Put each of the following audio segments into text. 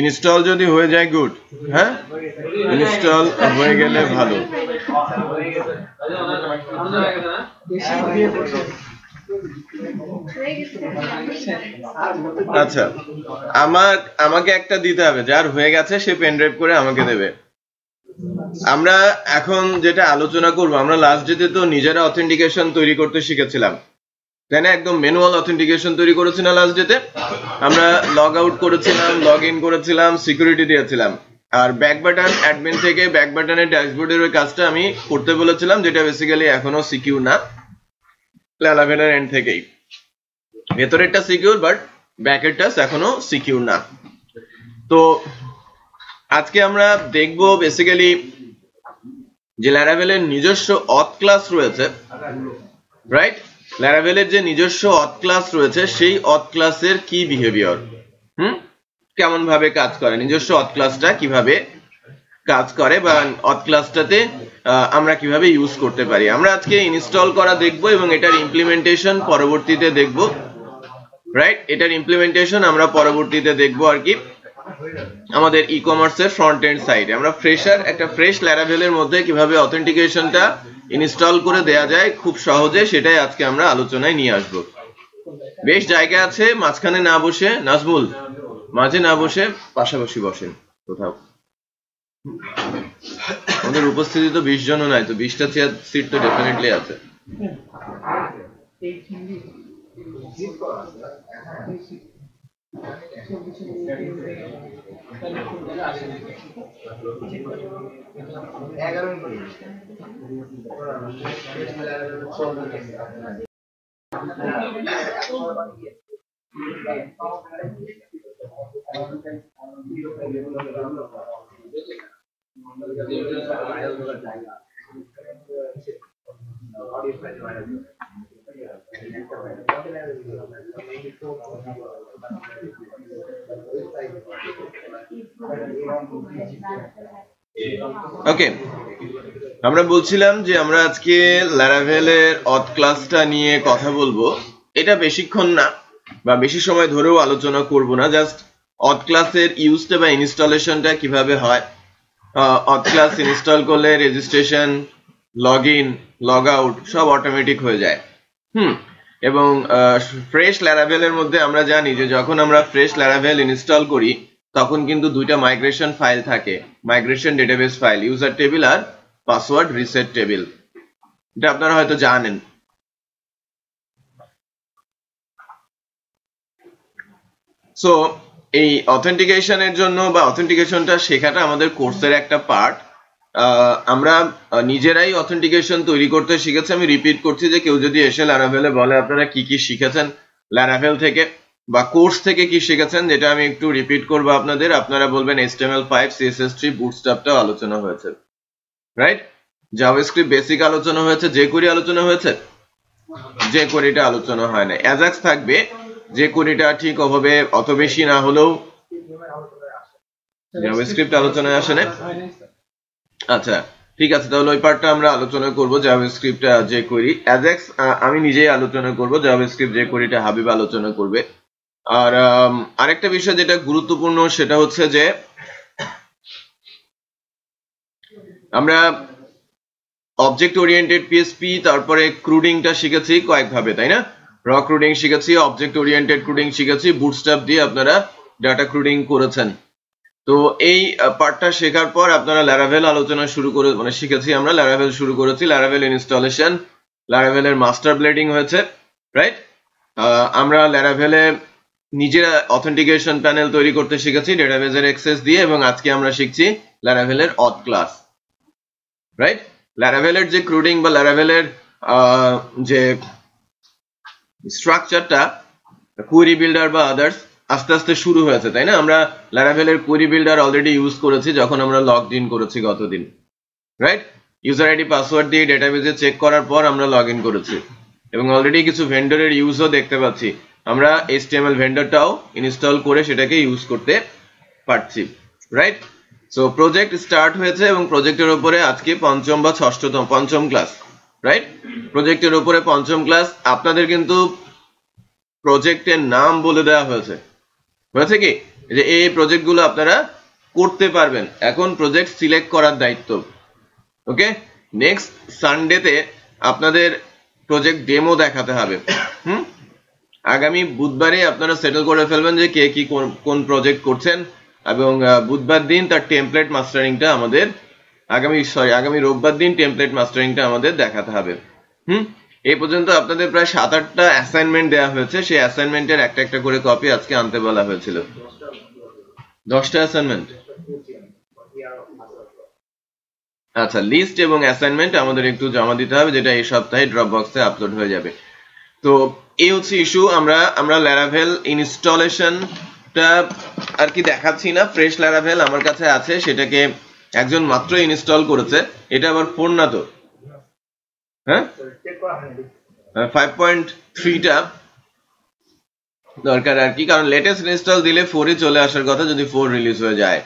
Install যদি হয়ে যায় গুড, হ্যাঁ ইনস্টল হয়ে গেলে ভালো। আচ্ছা আমাকে একটা দিতে হবে, যার হয়ে গেছে সে পেন ড্রাইভ করে আমাকে দেবে। আমরা এখন যেটা আলোচনা করব, আমরা লাস্ট ডেতে তো নিজেরা অথেন্টিকেশন তৈরি করতে শিখেছিলাম, তাই না? একদম ম্যানুয়াল অথেন্টিকেশন তৈরি করেছি না লাস্ট ডেতে? আমরা লগ আউট করেছিলাম, লগ ইন করেছিলাম, সিকিউরিটি দিয়েছিলাম, আর ব্যাক বাটন অ্যাডমিন থেকে ব্যাক বাটনের ড্যাশবোর্ডের ওই কাজটা আমি করতে বলেছিলাম, যেটা বেসিক্যালি এখনো সিকিউর না লারাভেলের এন্ড থেকেই। ভেতরেরটা সিকিউর, বাট ব্যাকেরটা এখনো সিকিউর না। তো আজকে আমরা দেখবো বেসিক্যালি যে লারাভেলের নিজস্ব অথ ক্লাস রয়েছে, রাইট? লারাভেলের যে নিজস্ব অথ ক্লাস রয়েছে সেই অথ ক্লাসের কি বিহেভিয়ার, কেমন ভাবে কাজ করে, নিজস্ব অথ ক্লাসটা কিভাবে কাজ করে, বা অথ ক্লাসটাতে আমরা কিভাবে ইউজ করতে পারি। আমরা আজকে ইনস্টল করা দেখবো এবং এটার ইমপ্লিমেন্টেশন পরবর্তীতে দেখবো, রাইট? এটার ইমপ্লিমেন্টেশন আমরা পরবর্তীতে দেখবো আর কি আমাদের ই কমার্সের ফ্রন্ট এন্ড সাইডে। আমরা একটা ফ্রেশ লারাভেলের মধ্যে কিভাবে অথেন্টিকেশনটা ইনস্টল করে দেয়া যায় খুব সহজে, সেটাই আজকে আমরা আলোচনায় নিয়ে আসব। বেশ জায়গা আছে, মাঝখানে না বসে, নাজমুল মাঝে না বসে পাশাপাশি বসেন কোথাও। আমাদের উপস্থিতি তো 20 জনও নাই, তো 20টা সিট তো ডেফিনেটলি আছে। ওকে, আমরা বলছিলাম যে আমরা আজকে লারাভেলের অথ ক্লাসটা নিয়ে কথা বলবো। এটা বেশিক্ষণ না বা বেশি সময় ধরেও আলোচনা করব না, জাস্ট অথ ক্লাসের ইউজটা বা ইনস্টলেশনটা কিভাবে হয়। অথ ক্লাস ইনস্টল করলে registration, log in, log out সব অটোমেটিক হয়ে যায়। এবং ফ্রেশ লারাভেলের মধ্যে আমরা জানি যে যখন আমরা ফ্রেশ লারাভেল ইনস্টল করি তখন কিন্তু দুইটা মাইগ্রেশন ফাইল থাকে, migration database file, user table আর পাসওয়ার্ড রিসেট টেবিল। এটা আপনারা হয়তো জানেন। সো এই অথেন্টিকেশনের জন্য বা অথেন্টিকেশনটা শেখাটা আমাদের কোর্সের একটা পার্ট। আমরা নিজেরাই অথেন্টিকেশন তৈরি করতে শিখেছি। আমি রিপিট করছি যে কেউ যদি এসে লারাভেলে বলে আপনারা কি কি শিখেছেন লারাভেল থেকে বা কোর্স থেকে কি শিখেছেন, যেটা আমি একটু রিপিট করবো আপনাদের, আপনারা বলবেন HTML5, CSS3, বুটস্ট্র্যাপটাও আলোচনা হয়েছে, রাইট? জাভাস্ক্রিপ্ট বেসিক আলোচনা হয়েছে, jQuery আলোচনা হয়েছে, jQueryটা আলোচনা হয় না। অ্যাজাক্স থাকবে, jQueryটা ঠিক ওভাবে অত বেশি না হলেও জাভাস্ক্রিপ্ট আলোচনায় আসে না। আচ্ছা ঠিক আছে, তাহলে ওই পার্টটা আমরা আলোচনা করব, জাভাস্ক্রিপ্ট jQuery। অ্যাজাক্স আমি নিজেই আলোচনা করব, জাভাস্ক্রিপ্ট jQueryটা হাবিব আলোচনা করবে। আর আরেকটা বিষয় যেটা গুরুত্বপূর্ণ সেটা হচ্ছে যে আমরা অবজেক্ট ওরিয়েন্টেড পিএসপি তারপরে ক্রুডিংটা শিখেছি কয়েকভাবে, তাই না? র ক্রুডিং শিখেছি, অবজেক্ট ওরিয়েন্টেড ক্রুডিং শিখেছি, বুটস্ট্র্যাপ দিয়ে আপনারা ডাটা ক্রুডিং করেছেন। তো এই পার্টটা শেখার পর আপনারা ল্যারাভেল আলোচনা শুরু করে মানে শিখেছি, আমরা ল্যারাভেল শুরু করেছি, ল্যারাভেল ইনস্টলেশন, ল্যারাভেলের মাস্টার ব্লেডিং হয়েছে, রাইট? আমরা ল্যারাভেলে নিজেরা অথেন্টিকেশন প্যানেল তৈরি করতে শিখেছি ডেটাবেজের অ্যাক্সেস দিয়ে, এবং আজকে আমরা শিখছি ল্যারাভেলের অথ ক্লাস, রাইট? ল্যারাভেলের যে ক্রুডিং বা ল্যারাভেলের যে স্ট্রাকচারটা কোয়েরি বিল্ডার বা আদার্স আস্তে আস্তে শুরু হয়েছে, তাই না? আমরা ল্যারাভেলের কোয়েরি বিল্ডার অলরেডি ইউজ করেছি যখন আমরা লগড ইন করেছি গতদিন, রাইট? ইউজার আইডি পাসওয়ার্ড দিয়ে ডেটাবেজে চেক করার পর আমরা লগ ইন করেছি, এবং অলরেডি কিছু ভেন্ডরের ইউজও দেখতে পাচ্ছি। আমরা HTML ভেন্ডরটাও ইনস্টল করে সেটাকে ইউজ করতে পারছি, রাইট? সো প্রজেক্ট স্টার্ট হয়েছে এবং প্রজেক্টের উপরে আজকে পঞ্চম বা ষষ্ঠতম পঞ্চম ক্লাস, রাইট? প্রজেক্টের উপরে পঞ্চম ক্লাস। আপনাদের কিন্তু প্রজেক্টের নাম বলে দেওয়া হয়েছে, হয়েছে কি যে এই প্রজেক্টগুলো আপনারা করতে পারবেন। এখন প্রজেক্ট সিলেক্ট করার দায়িত্ব, ওকে? নেক্সট সানডেতে আপনাদের প্রজেক্ট ডেমো দেখাতে হবে। আগামী বুধবারে আপনারা সেটেল করে ফেলবেন যে কে কি কোন প্রজেক্ট করছেন, এবং বুধবার দিন তার টেমপ্লেট মাস্টারিংটা আমাদের আগামী রোববার দিন টেমপ্লেট মাস্টারিংটা আমাদের দেখাতে হবে। এই পর্যন্ত আপনাদের প্রায় 7-8টা অ্যাসাইনমেন্ট দেওয়া হয়েছে, সেই অ্যাসাইনমেন্টের একটা একটা করে কপি আজকে আনতে বলা হয়েছিল। 10টা অ্যাসাইনমেন্ট। আচ্ছা, লিস্ট এবং অ্যাসাইনমেন্ট আমাদের একটু জমা দিতে হবে, যেটা এই সপ্তাহে ড্রপবক্সে আপলোড হয়ে যাবে। তো এই হচ্ছে ইস্যু। আমরা ল্যারাভেল ইনস্টলেশনটা আর কি দেখাচ্ছি না, ফ্রেশ ল্যারাভেল আমার কাছে আছে, সেটাকে একজন মাত্র ইনস্টল করেছে। এটা আবার 4 না তো, হ্যাঁ 5.3টা দরকার আর কি, কারণ লেটেস্ট ইনস্টল দিলে 4ই চলে আসার কথা যদি 4 রিলিজ হয়ে যায়।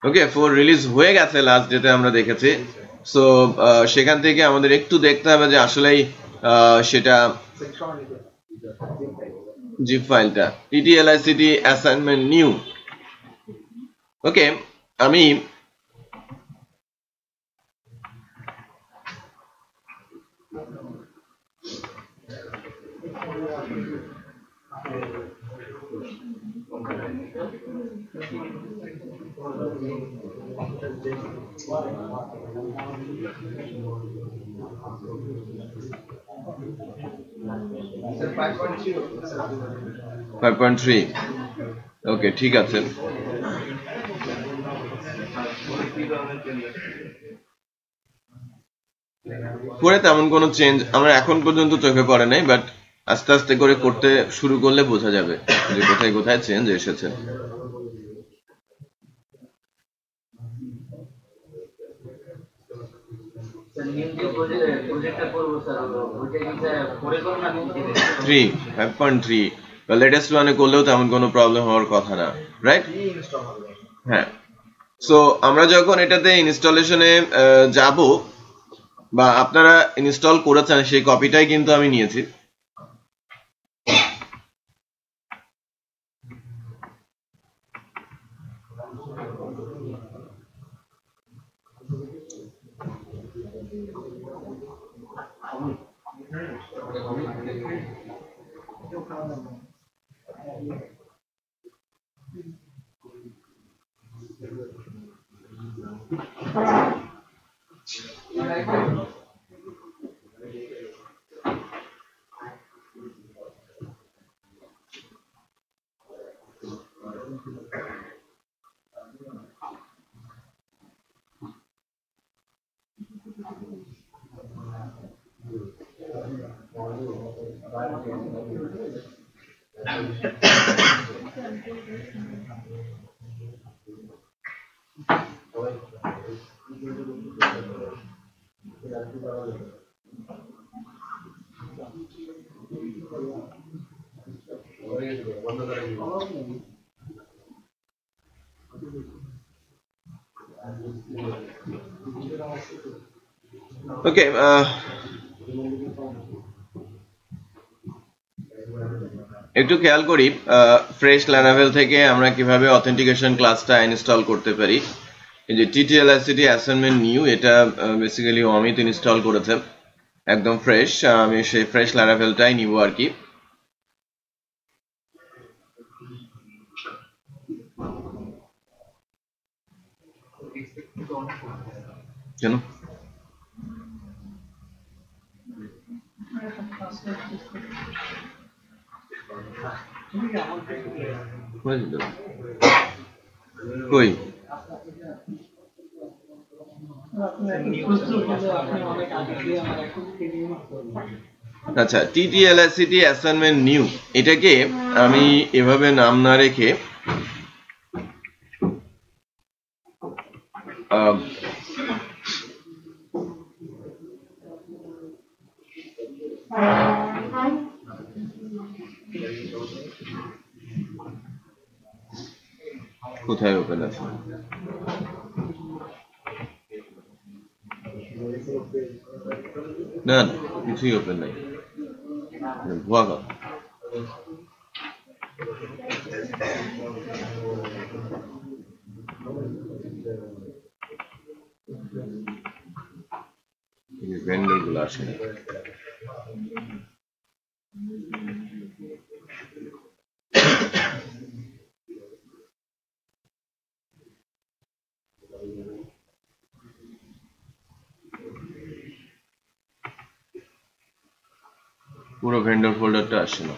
ওকে, 4 রিলিজ হয়ে গেছে লাস্ট ডেতে আমরা দেখেছি। সো সেখান থেকে আমাদের একটু দেখতে হবে যে আসলেই সেটা জিপ ফাইলটা TTLICT অ্যাসাইনমেন্ট নিউ। ওকে, আমি 5.3। ওকে, ঠিক আছে। করে তেমন কোনো চেঞ্জ আমরা এখন পর্যন্ত চোখে পড়ে নাই, বাট আস্তে আস্তে করে করতে শুরু করলে বোঝা যাবে যে কোথায় কোথায় চেঞ্জ এসেছে। লেটেস্ট ওয়ানে করলেও তেমন কোনো প্রবলেম হওয়ার কথা না, রাইট? হ্যাঁ। সো আমরা যখন এটাতে ইনস্টলেশনে যাব বা আপনারা ইনস্টল করেছেন সেই কপিটাই কিন্তু আমি নিয়েছি। ওকে, একটু খেয়াল করি ফ্রেশ ল্যারাভেল থেকে আমরা কিভাবে অথেন্টিকেশন ক্লাসটা ইনস্টল করতে পারি। এই যে টিটিএলএসসিটি অ্যাসাইনমেন্ট নিউ, এটা বেসিক্যালি অমিত ইনস্টল করেছে, একদম ফ্রেশ। আমি সেই ফ্রেশ ল্যারাভেলটাই নিব আর কি। কেন কই আচ্ছা, টিটিএলএসসিটি অ্যাসাইনমেন্ট নিউ, এটাকে আমি এভাবে নাম না রেখে কোথায় ওপেন আছে? না না, কিছুই ওপেন নাই, ভুয়া কথা। ভেন্ডর গুলো আসে না। পুরো ভেন্ডর ফোল্ডারটা আসে না।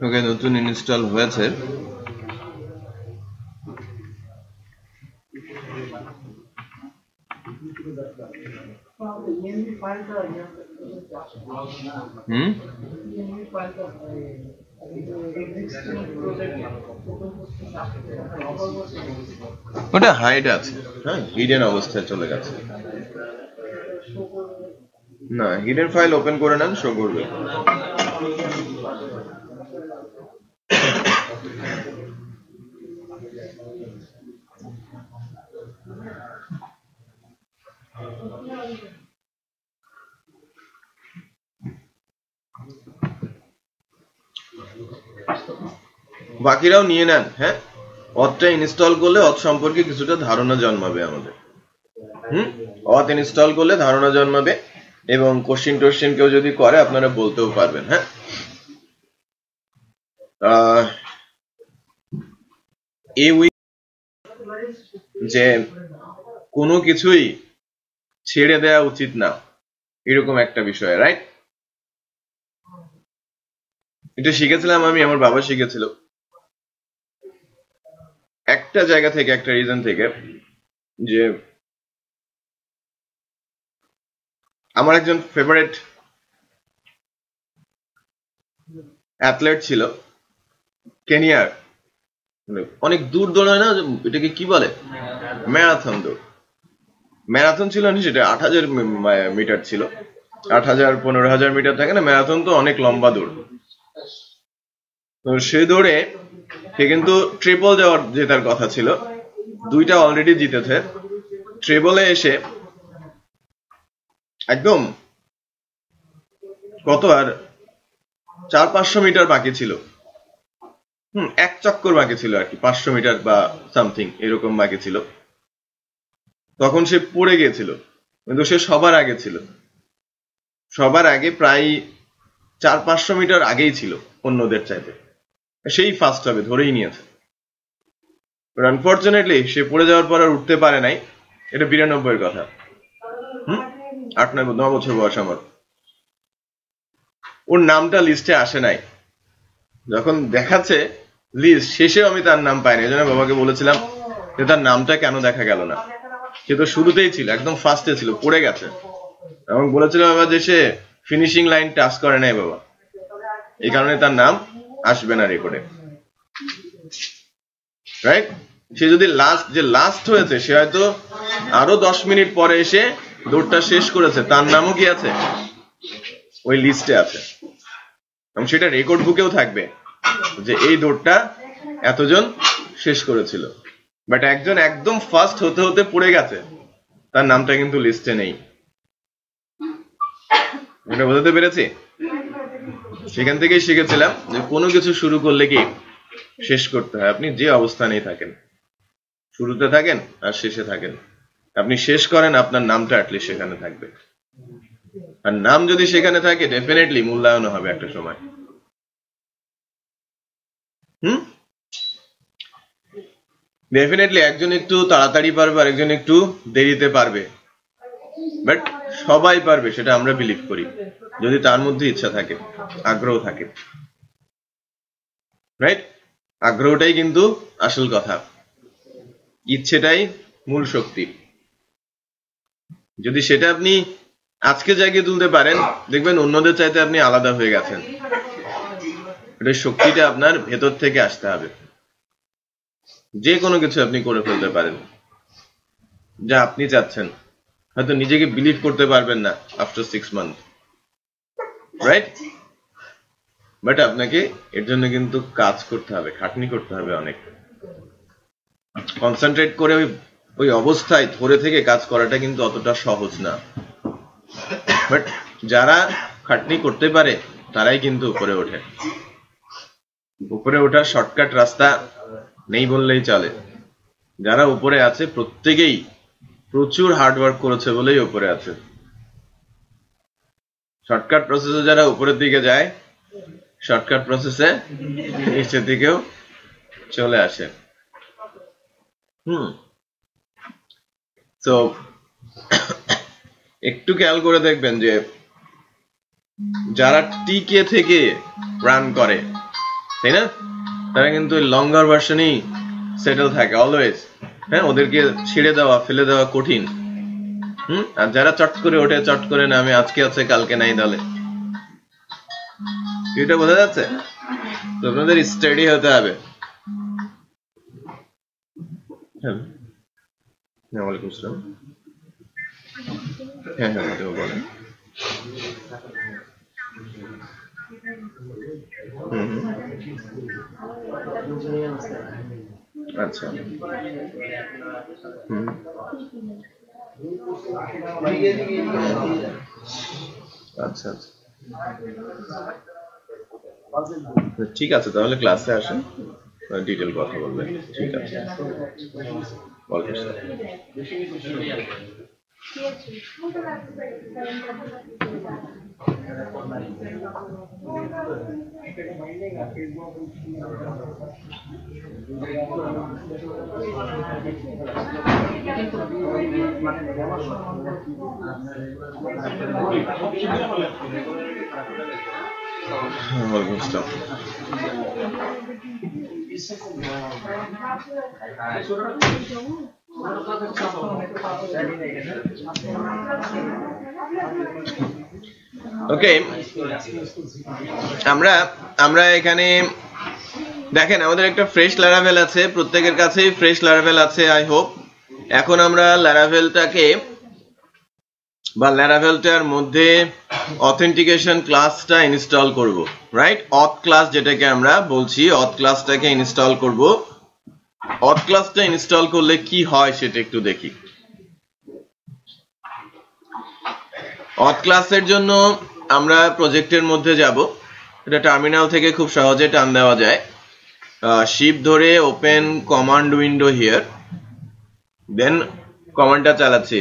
ওকে, নতুন ইনস্টল হয়েছে। ওটা হাইড আছে, হ্যাঁ, হিডেন অবস্থায় চলে গেছে। না, হিডেন ফাইল ওপেন করে নেন, শো করবে। বাকিরাও নিয়ে নেন, হ্যাঁ, অথটা ইনস্টল করলে অথ সম্পর্কে কিছুটা ধারণা জন্মাবে আমাদের। অথ ইনস্টল করলে ধারণা জন্মাবে এবং কোশ্চেন কেউ যদি করে আপনারা বলতেও পারবেন। হ্যাঁ, এই উইক যে কোনো কিছুই ছেড়ে দেওয়া উচিত না এরকম একটা বিষয়, রাইট? এটা শিখেছিলাম আমি, আমার বাবা শিখেছিল একটা জায়গা থেকে, একটা রিজন থেকে, যে আমার একজন ফেভারিট অ্যাথলেট ছিল কেনিয়ার, অনেক দূর দৌড়ায় না, এটাকে কি বলে, ম্যারাথন দৌড়। ম্যারাথন ছিল না, সেটা 8,000 মিটার ছিল। 8,000 15,000 মিটার থাকে না, ম্যারাথন তো অনেক লম্বা দৌড়। তো সে দৌড়ে সে কিন্তু ট্রিপল জেতার কথা ছিল, 2টা অলরেডি জিতেছে। ট্রিপলে এসে একদম কত আর 400-500 মিটার বাকি ছিল, এক চক্কর বাকি ছিল আর কি, 500 মিটার বা সামথিং এরকম বাকি ছিল। তখন সে পড়ে গিয়েছিল, কিন্তু সে সবার আগে ছিল, সবার আগে প্রায় 400-500 মিটার আগেই ছিল অন্যদের চাইতে। সেই ফার্স্ট হবে ধরেই নিয়েছে। আনফরচুনেটলি সে পড়ে যাওয়ার পর আর উঠতে পারে নাই। এটা 92-এর কথা। 8-9 বছর বয়স আমার। ওর নামটা লিস্টে আসে নাই। যখন দেখাচ্ছে লিস্ট, শেষেও আমি তার নাম পাইনি। এই জন্য বাবাকে বলেছিলাম যে তার নামটা কেন দেখা গেল না। সে তো শুরুতেই ছিল, একদম ফার্স্টে ছিল, পড়ে গেছে। এবং বলেছিল বাবা যে সে ফিনিশিং লাইন টাচ করে নাই বাবা, এই কারণে তার নাম আসবে না রেকর্ডে, রাইট? সে যদি লাস্ট হয়েছে, সে হয়তো আরো 10 মিনিট পরে এসে দৌড়টা শেষ করেছে, তার নামও কি আছে, ওই লিস্টে আছে, এবং সেটা রেকর্ড বুকেও থাকবে যে এই দৌড়টা এতজন শেষ করেছিল। বাট একজন একদম ফার্স্ট হতে হতে পড়ে গেছে, তার নামটা কিন্তু লিস্টে নেই। এটা বোঝাতে পেরেছি? সেখান থেকেই শিখেছিলাম যে কোনো কিছু শুরু করলে কি শেষ করতে হয়। আপনি যে অবস্থানেই থাকেন, শুরুতে থাকেন আর শেষে থাকেন, আপনি শেষ করেন, আপনার নামটা অ্যাটলিস্ট সেখানে থাকবে। আর নাম যদি সেখানে থাকে, ডেফিনেটলি মূল্যায়ন হবে একটা সময়। ডেফিনেটলি একজন একটু তাড়াতাড়ি পারবে আর একজন একটু দেরিতে পারবে, বাট সবাই পারবে, সেটা আমরা বিলিভ করি, যদি তার মধ্যে ইচ্ছা থাকে, আগ্রহ থাকে, রাইট? আগ্রহটাই কিন্তু আসল কথা, ইচ্ছেটাই মূল শক্তি। যদি সেটা আপনি আজকে জায়গায় তুলতে পারেন, দেখবেন অন্যদের চাইতে আপনি আলাদা হয়ে গেছেন। এটা শক্তিটা আপনার ভেতর থেকে আসতে হবে। যে কোনো কিছু আপনি করে ফেলতে পারেন যা আপনি চাচ্ছেন, হয়তো নিজেকে বিলিভ করতে পারবেন না আফটার 6 মান্থ, রাইট? বাট আপনাকে এর জন্য কিন্তু কাজ করতে হবে, খাটনি করতে হবে, অনেক কনসেন্ট্রেট করে ওই অবস্থায় ধরে থেকে কাজ করাটা কিন্তু অতটা সহজ না। বাট যারা খাটনি করতে পারে তারাই কিন্তু উপরে ওঠে। উপরে ওঠার শর্টকাট রাস্তা নেই বললেই চলে। যারা উপরে আছে প্রত্যেকেই প্রচুর হার্ডওয়ার্ক করেছে বলেই উপরে আছে। শর্টকাট প্রসেসে যারা উপরের দিকে যায়, শর্টকাট প্রসেসে নিচের দিকেও চলে আসে। তো একটু খেয়াল করে দেখবেন যে যারা টিকে থেকে রান করে, তাই না, তারা কিন্তু লঙ্গার ভার্সনই সেটেল থাকে অলওয়েজ। হ্যাঁ, ওদেরকে ছেড়ে দেওয়া, ফেলে দেওয়া কঠিন। আর যারা চট করে ওঠে, চট করে না, আমি আজকে আছে কালকে নাই দলে, এটা বোঝা যাচ্ছে? তো আপনাদের স্টাডি হতে হবে। ওয়ালাইকুম আসসালাম। হ্যাঁ হ্যাঁ, বলেন। আচ্ছা, আচ্ছা আচ্ছা, ঠিক আছে, তাহলে ক্লাসে আসেন, ডিটেল কথা বলবেন। ঠিক আছে, ওয়ালাইকুম আসসালাম। ওকে, আমরা এখানে দেখেন আমাদের একটা ফ্রেশ ল্যারাভেল আছে, প্রত্যেকের কাছেই ফ্রেশ ল্যারাভেল আছে আই হোপ। এখন আমরা ল্যারাভেলটাকে বা ল্যারাভেলটার মধ্যে অথেন্টিকেশন ক্লাসটা ইনস্টল করব, রাইট? অথ ক্লাস যেটাকে আমরা বলছি, অথ ক্লাসটাকে ইনস্টল করব। অথ ক্লাসটা ইনস্টল করলে কি হয় সেটা একটু দেখি। অথ ক্লাসের জন্য আমরা প্রজেক্টের মধ্যে যাব, এটা টার্মিনাল থেকে খুব সহজে টান দেওয়া যায়। শিফট ধরে ওপেন কমান্ড উইন্ডো হিয়ার, দেন কমান্ডটা চালাচ্ছি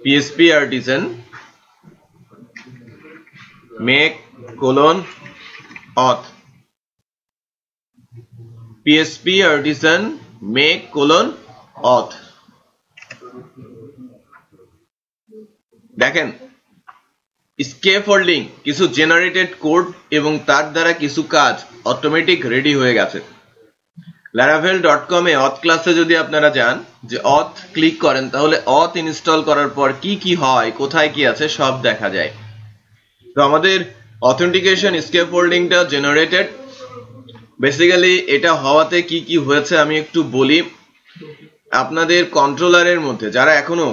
PSP artisan make auth, PSP artisan make auth। দেখেন স্কেফোল্ডিং, কিছু জেনারেটেড কোড এবং তার দ্বারা কিছু কাজ অটোমেটিক রেডি হয়ে গেছে। laravel.com এ অথ ক্লাসে যদি আপনারা যান, যে অথ ক্লিক করেন, তাহলে অথ ইনস্টল করার পর কি কি হয়, কোথায় কি আছে সব দেখা যায়। তো আমাদের অথেন্টিকেশন স্কেফোল্ডিংটা জেনারেটেড। বেসিক্যালি এটা হওয়াতে কি কি হয়েছে আমি একটু বলি। আপনাদের কন্ট্রোলারের মধ্যে যারা এখনো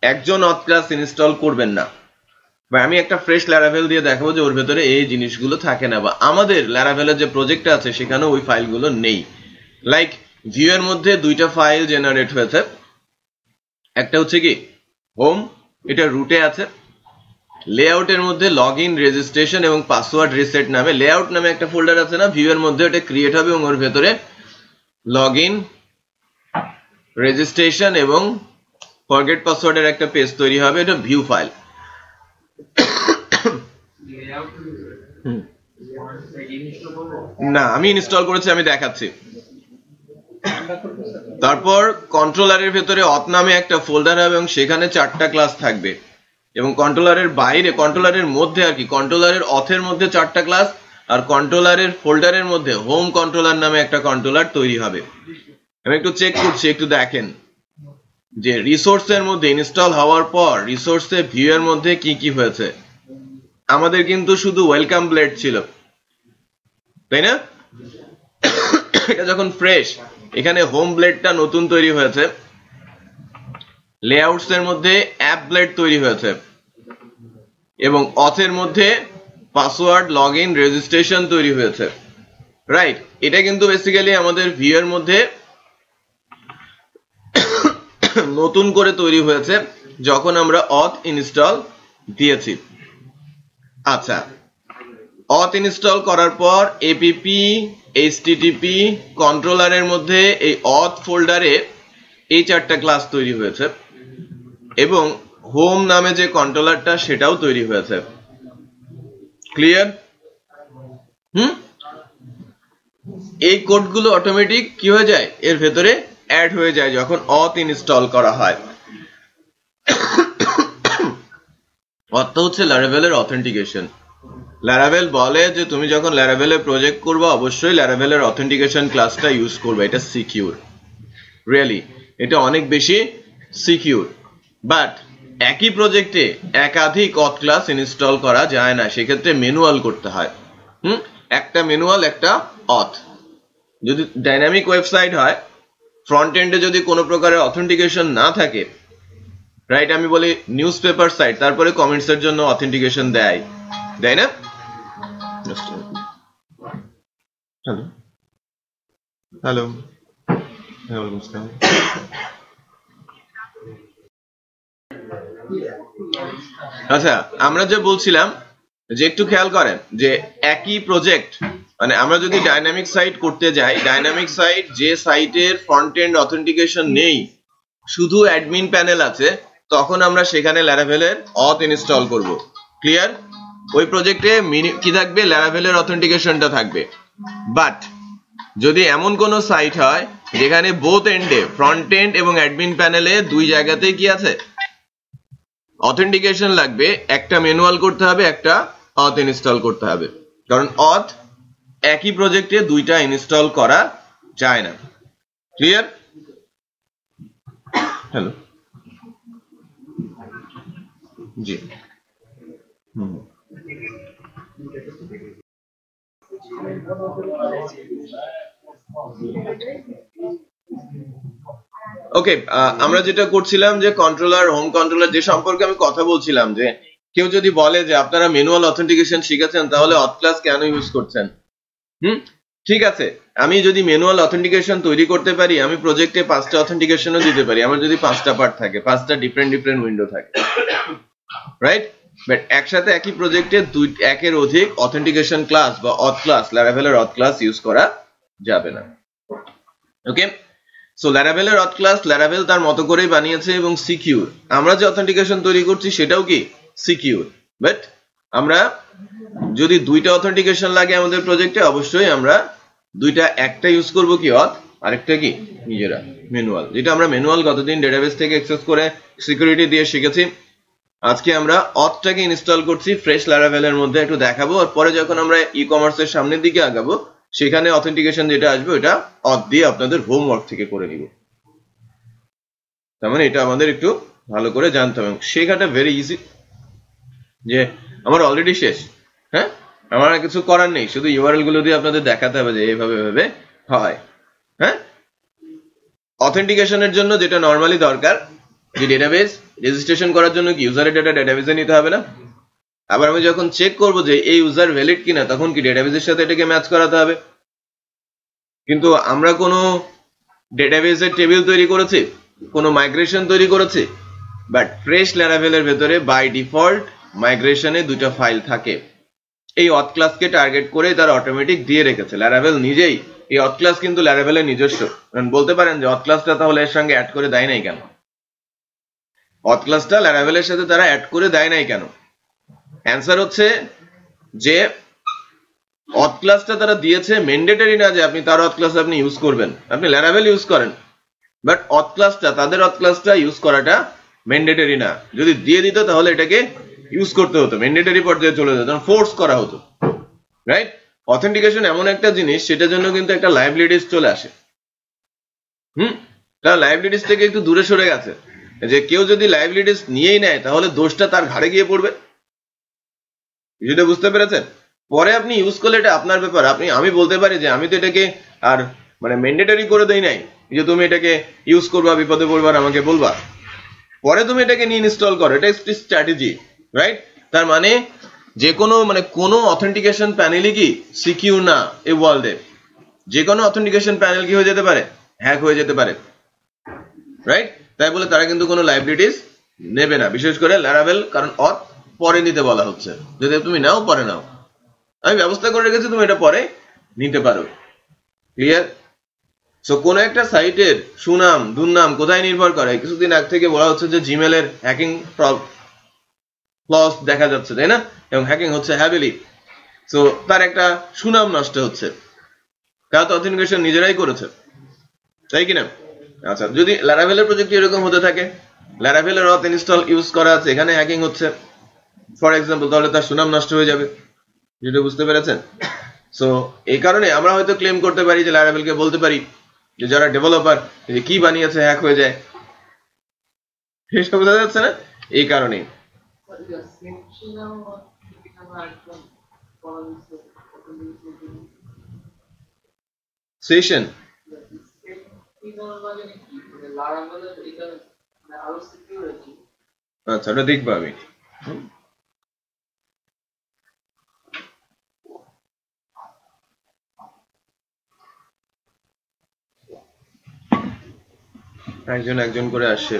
একজন অথ ক্লাস ইনস্টল করবেন না, বা আমি একটা ফ্রেশ ল্যারাভেল দিয়ে দেখাবো যে ওর ভেতরে এই জিনিসগুলো থাকে না, বা আমাদের ল্যারাভেলের যে প্রজেক্ট আছে সেখানে ওই ফাইলগুলো নেই। লাইক ভিউ এর মধ্যে দুইটা ফাইল জেনারেট হয়েছে, একটা হচ্ছে কি হোম, এটা রুটে আছে। লেআউটের মধ্যে লগইন, রেজিস্ট্রেশন এবং পাসওয়ার্ড রিসেট নামে লেআউট নামে একটা ফোল্ডার আছে না, ভিউ এর মধ্যে এটা ক্রিয়েট হবে এবং ওর ভেতরে লগইন, রেজিস্ট্রেশন এবং ফরগেট পাসওয়ার্ডের একটা পেজ তৈরি হবে, এটা ভিউ ফাইল। না, আমি ইনস্টল করেছি, আমি দেখাচ্ছি। তারপর কন্ট্রোলারের ভেতরে অথ নামে একটা ফোল্ডার হবে এবং সেখানে 4টা ক্লাস থাকবে, এবং কন্ট্রোলারের বাইরে, কন্ট্রোলারের মধ্যে আর কি, কন্ট্রোলারের অথের মধ্যে 4টা ক্লাস, আর কন্ট্রোলারের ফোল্ডারের মধ্যে হোম কন্ট্রোলার নামে একটা কন্ট্রোলার তৈরি হবে। আমি একটু চেক করছি, একটু দেখেন যে রিসোর্সের মধ্যে ইনস্টল হওয়ার পর রিসোর্সে ভিউ এর মধ্যে কি কি হয়েছে। আমাদের কিন্তু শুধু ওয়েলকাম ব্লেড ছিল, তাই না? এটা যখন ফ্রেশ, এখানে হোম ব্লেডটা নতুন তৈরি হয়েছে, লেআউটস এর মধ্যে অ্যাপ ব্লেড তৈরি হয়েছে, এবং অথের মধ্যে পাসওয়ার্ড, লগইন, রেজিস্ট্রেশন তৈরি হয়েছে, রাইট? এটা কিন্তু বেসিক্যালি আমাদের ভিউ এর মধ্যে নতুন করে তৈরি হয়েছে যখন আমরা অথ ইনস্টল দিয়েছি। আচ্ছা, অথ ইনস্টল করার পর app http কন্ট্রোলারের মধ্যে এই অথ ফোল্ডারে এই 4টা ক্লাস তৈরি হয়েছে, এবং হোম নামে যে কন্ট্রোলারটা সেটাও তৈরি হয়েছে। ক্লিয়ার? এই কোডগুলো অটোমেটিক কি হয়ে যায়, এর ভেতরে অ্যাড হয়ে যায় যখন অথ ইনস্টল করা হয়। অথ হচ্ছে ল্যারাভেলের অথেন্টিকেশন। ল্যারাভেল বলে যে তুমি যখন ল্যারাভেলে প্রজেক্ট করবে অবশ্যই ল্যারাভেলের অথেন্টিকেশন ক্লাসটা ইউজ করবে, এটা সিকিউর। রিয়েলি এটা অনেক বেশি সিকিউর। বাট একই প্রজেক্টে একাধিক অথ ক্লাস ইনস্টল করা যায় না, সেক্ষেত্রে ম্যানুয়াল করতে হয়। একটা ম্যানুয়াল, একটা অথ। যদি ডাইনামিক ওয়েবসাইট হয়, ফ্রন্ট এন্ডে যদি কোনো প্রকারের অথেন্টিকেশন না থাকে, রাইট, আমি বলি নিউজ পেপার সাইট, তারপরে কমেন্টস এর জন্য অথেন্টিকেশন দেয় না? হ্যালো হ্যালো, আচ্ছা, আমরা যে বলছিলাম যে একটু খেয়াল করেন যে একই প্রজেক্ট মানে আমরা যদি ডাইনামিক সাইট করতে যাই, ডাইনামিক সাইট যে সাইটের ফ্রন্ট এন্ড অথেন্টিকেশন নেই, শুধু অ্যাডমিন প্যানেল আছে, তখন আমরা সেখানে ল্যারাভেলের অথ ইনস্টল করব। ক্লিয়ার? ওই প্রজেক্টে কি থাকবে? ল্যারাভেলের অথেন্টিকেশনটা থাকবে। বাট যদি এমন কোন সাইট হয় যেখানে বোথ এন্ডে, ফ্রন্ট এন্ড এবং অ্যাডমিন প্যানেলে দুই জায়গাতেই কি আছে? অথেন্টিকেশন লাগবে, একটা ম্যানুয়াল করতে হবে, একটা অথ ইনস্টল করতে হবে। কারণ অথ একই প্রজেক্টে দুইটা ইনস্টল করা যায় না। ক্লিয়ার? হ্যালো, জি, ওকে। আমরা যেটা করছিলাম যে কন্ট্রোলার, হোম কন্ট্রোলার যে সম্পর্কে আমি কথা বলছিলাম, যে কেউ যদি বলে যে আপনারা ম্যানুয়াল অথেন্টিকেশন শিখেছেন তাহলে অথ ক্লাস কেন ইউজ করছেন? ঠিক আছে, আমি যদি ম্যানুয়াল অথেন্টিকেশন তৈরি করতে পারি, আমি প্রজেক্টে 5টা অথেন্টিকেশনও দিতে পারি। আমার যদি 5টা পার্ট থাকে, 5টা ডিফারেন্ট উইন্ডো থাকে, রাইট? বাট একসাথে একই প্রজেক্টে একের অধিক অথেন্টিকেশন ক্লাস বা অথ ক্লাস, ল্যারাভেলের অথ ক্লাস ইউজ করা যাবে না। ওকে, সো ল্যারাভেলের অথ ক্লাস ল্যারাভেল তার মতো করেই বানিয়েছে এবং সিকিউর। আমরা যে অথেন্টিকেশন তৈরি করছি সেটাও কি সিকিউর। বাট আমরা যদি দুইটা অথেন্টিকেশন লাগে আমাদের প্রজেক্টে, অবশ্যই আমরা দুইটা, একটা ইউজ করব কি অথ, আরেকটা কি নিজেরা ম্যানুয়াল। যেটা আমরা ম্যানুয়াল গতদিন ডেটাবেস থেকে অ্যাক্সেস করে সিকিউরিটি দিয়ে শিখেছি। আজকে আমরা অথটাকে ইনস্টল করছি ফ্রেশ ল্যারাভেলের মধ্যে, একটু দেখাবো। আর পরে যখন আমরা ই কমার্সের সামনের দিকে আগাবো, সেখানে অথেন্টিকেশন যেটা আসবে ওটা অথ দিয়ে আপনাদের হোমওয়ার্ক থেকে করে নিব। তার মানে এটা আমাদের একটু ভালো করে জানতে হবে। শেখাটা ভেরি ইজি, যে আমার অলরেডি শেষ, হ্যাঁ, আমার কিছু করার নেই, শুধু ইউআরএল গুলো দিয়ে আপনাদের দেখাতে হবে যে এইভাবে ভাবে হয়। হ্যাঁ, অথেন্টিকেশনের জন্য যেটা নরমালি দরকার, যে ডেটাবেস রেজিস্ট্রেশন করার জন্য কি ইউজারের ডেটা ডেটাবেসে নিতে হবে না? আবার আমি যখন চেক করব যে এই ইউজার ভ্যালিড কিনা, তখন কি ডেটাবেসের সাথে এটাকে ম্যাচ করাতে হবে। কিন্তু আমরা কোনো ডেটাবেসের টেবিল তৈরি করেছি, কোনো মাইগ্রেশন তৈরি করেছি, বাট ফ্রেশ ল্যারাভেলের ভেতরে বাই ডিফল্ট মাইগ্রেশনে দুটো ফাইল থাকে। এই অথ ক্লাসকে টার্গেট করে তারা অটোমেটিক দিয়ে রেখেছে। ল্যারাভেল নিজেই, এই অথ ক্লাস কিন্তু ল্যারাভেলের নিজস্ব। বলতে পারেন যে অথ ক্লাসটা তাহলে এর সঙ্গে অ্যাড করে দেয় নাই কেন? অথ ক্লাসটা ল্যারাভেলের সাথে তারা অ্যাড করে দেয় নাই কেন? অ্যান্সার হচ্ছে যে অথ ক্লাসটা তারা দিয়েছে ম্যান্ডেটরি না যে আপনি তার অথ ক্লাস আপনি ইউজ করবেন, আপনি ল্যারাভেল ইউজ করেন, বাট অথ ক্লাসটা, তাদের অথ ক্লাসটা ইউজ করাটা ম্যান্ডেটরি না। যদি দিয়ে দিত তাহলে এটাকে ইউজ করতে হতো, ম্যান্ডেটরি পর্যায়ে চলে যেত, ফোর্স করা হতো, রাইট? অথেন্টিকেশন এমন একটা জিনিস, সেটার জন্য কিন্তু একটা লাইবিলিটিস চলে আসে। তারা লাইবিলিটিস থেকে একটু দূরে সরে গেছে, যে কেউ যদি লাইবিলিটিস নিয়েই নেয় তাহলে দোষটা তার ঘাড়ে গিয়ে পড়বে। যেটা বুঝতে পেরেছেন? পরে আপনি ইউজ করলে এটা আপনার ব্যাপার। আমি বলতে পারি যে আমি তো এটাকে আর মানে ম্যান্ডেটরি করে দেই নাই যে তুমি এটাকে ইউজ করবা, বিপদে পড়বা আমাকে বলবা, পরে তুমি এটাকে নিয়ে ইনস্টল করো। এটা একটি স্ট্র্যাটেজি, রাইট? তার মানে যে কোনো কোনো অথেন্টিকেশন প্যানেলই কি সিকিউর না এই ওয়ার্ল্ডে। যে কোনো অথেন্টিকেশন প্যানেল কি হয়ে যেতে পারে? হ্যাক হয়ে যেতে পারে, রাইট? তাই বলে তারা কিন্তু কোনো লাইবিলিটিস নেবে না, বিশেষ করে ল্যারাভেল, কারণ অথ পরে নিতে বলা হচ্ছে। যদি তুমি নাও, পরে নাও, আমি ব্যবস্থা করে রেখেছি, তুমি এটা পরে নিতে পারো। ক্লিয়ার? সো কোন একটা সাইটের সুনাম দুর্নাম কোথায় নির্ভর করে? কিছুদিন আগ থেকে বলা হচ্ছে যে জিমেলের হ্যাকিং ফ্লস দেখা যাচ্ছে, তাই না? এবং হ্যাকিং হচ্ছে হ্যাভিলি। সো তার একটা সুনাম নষ্ট হচ্ছে, কারণ অথেন্টিকেশন নিজেরাই করেছে, তাই কিনা? আচ্ছা, যদি ল্যারাভেলের প্রজেক্ট এরকম হতে থাকে, ল্যারাভেলের অথ ইনস্টল ইউজ করা আছে, এখানে হ্যাকিং হচ্ছে ফর এক্সাম্পল, তাহলে তার সুনাম নষ্ট হয়ে যাবে। যেটা বুঝতে পেরেছেন? সো এই কারণে আমরা হয়তো ক্লেম করতে পারি যে ল্যারাভেলকে বলতে পারি যে যারা ডেভেলপার যে কি বানিয়েছে হ্যাক হয়ে যায়, সেটা বোঝা যাচ্ছে না? এই কারণেই সেশন আচ্ছা, ওটা দেখবো আমি। একজন একজন করে আসে,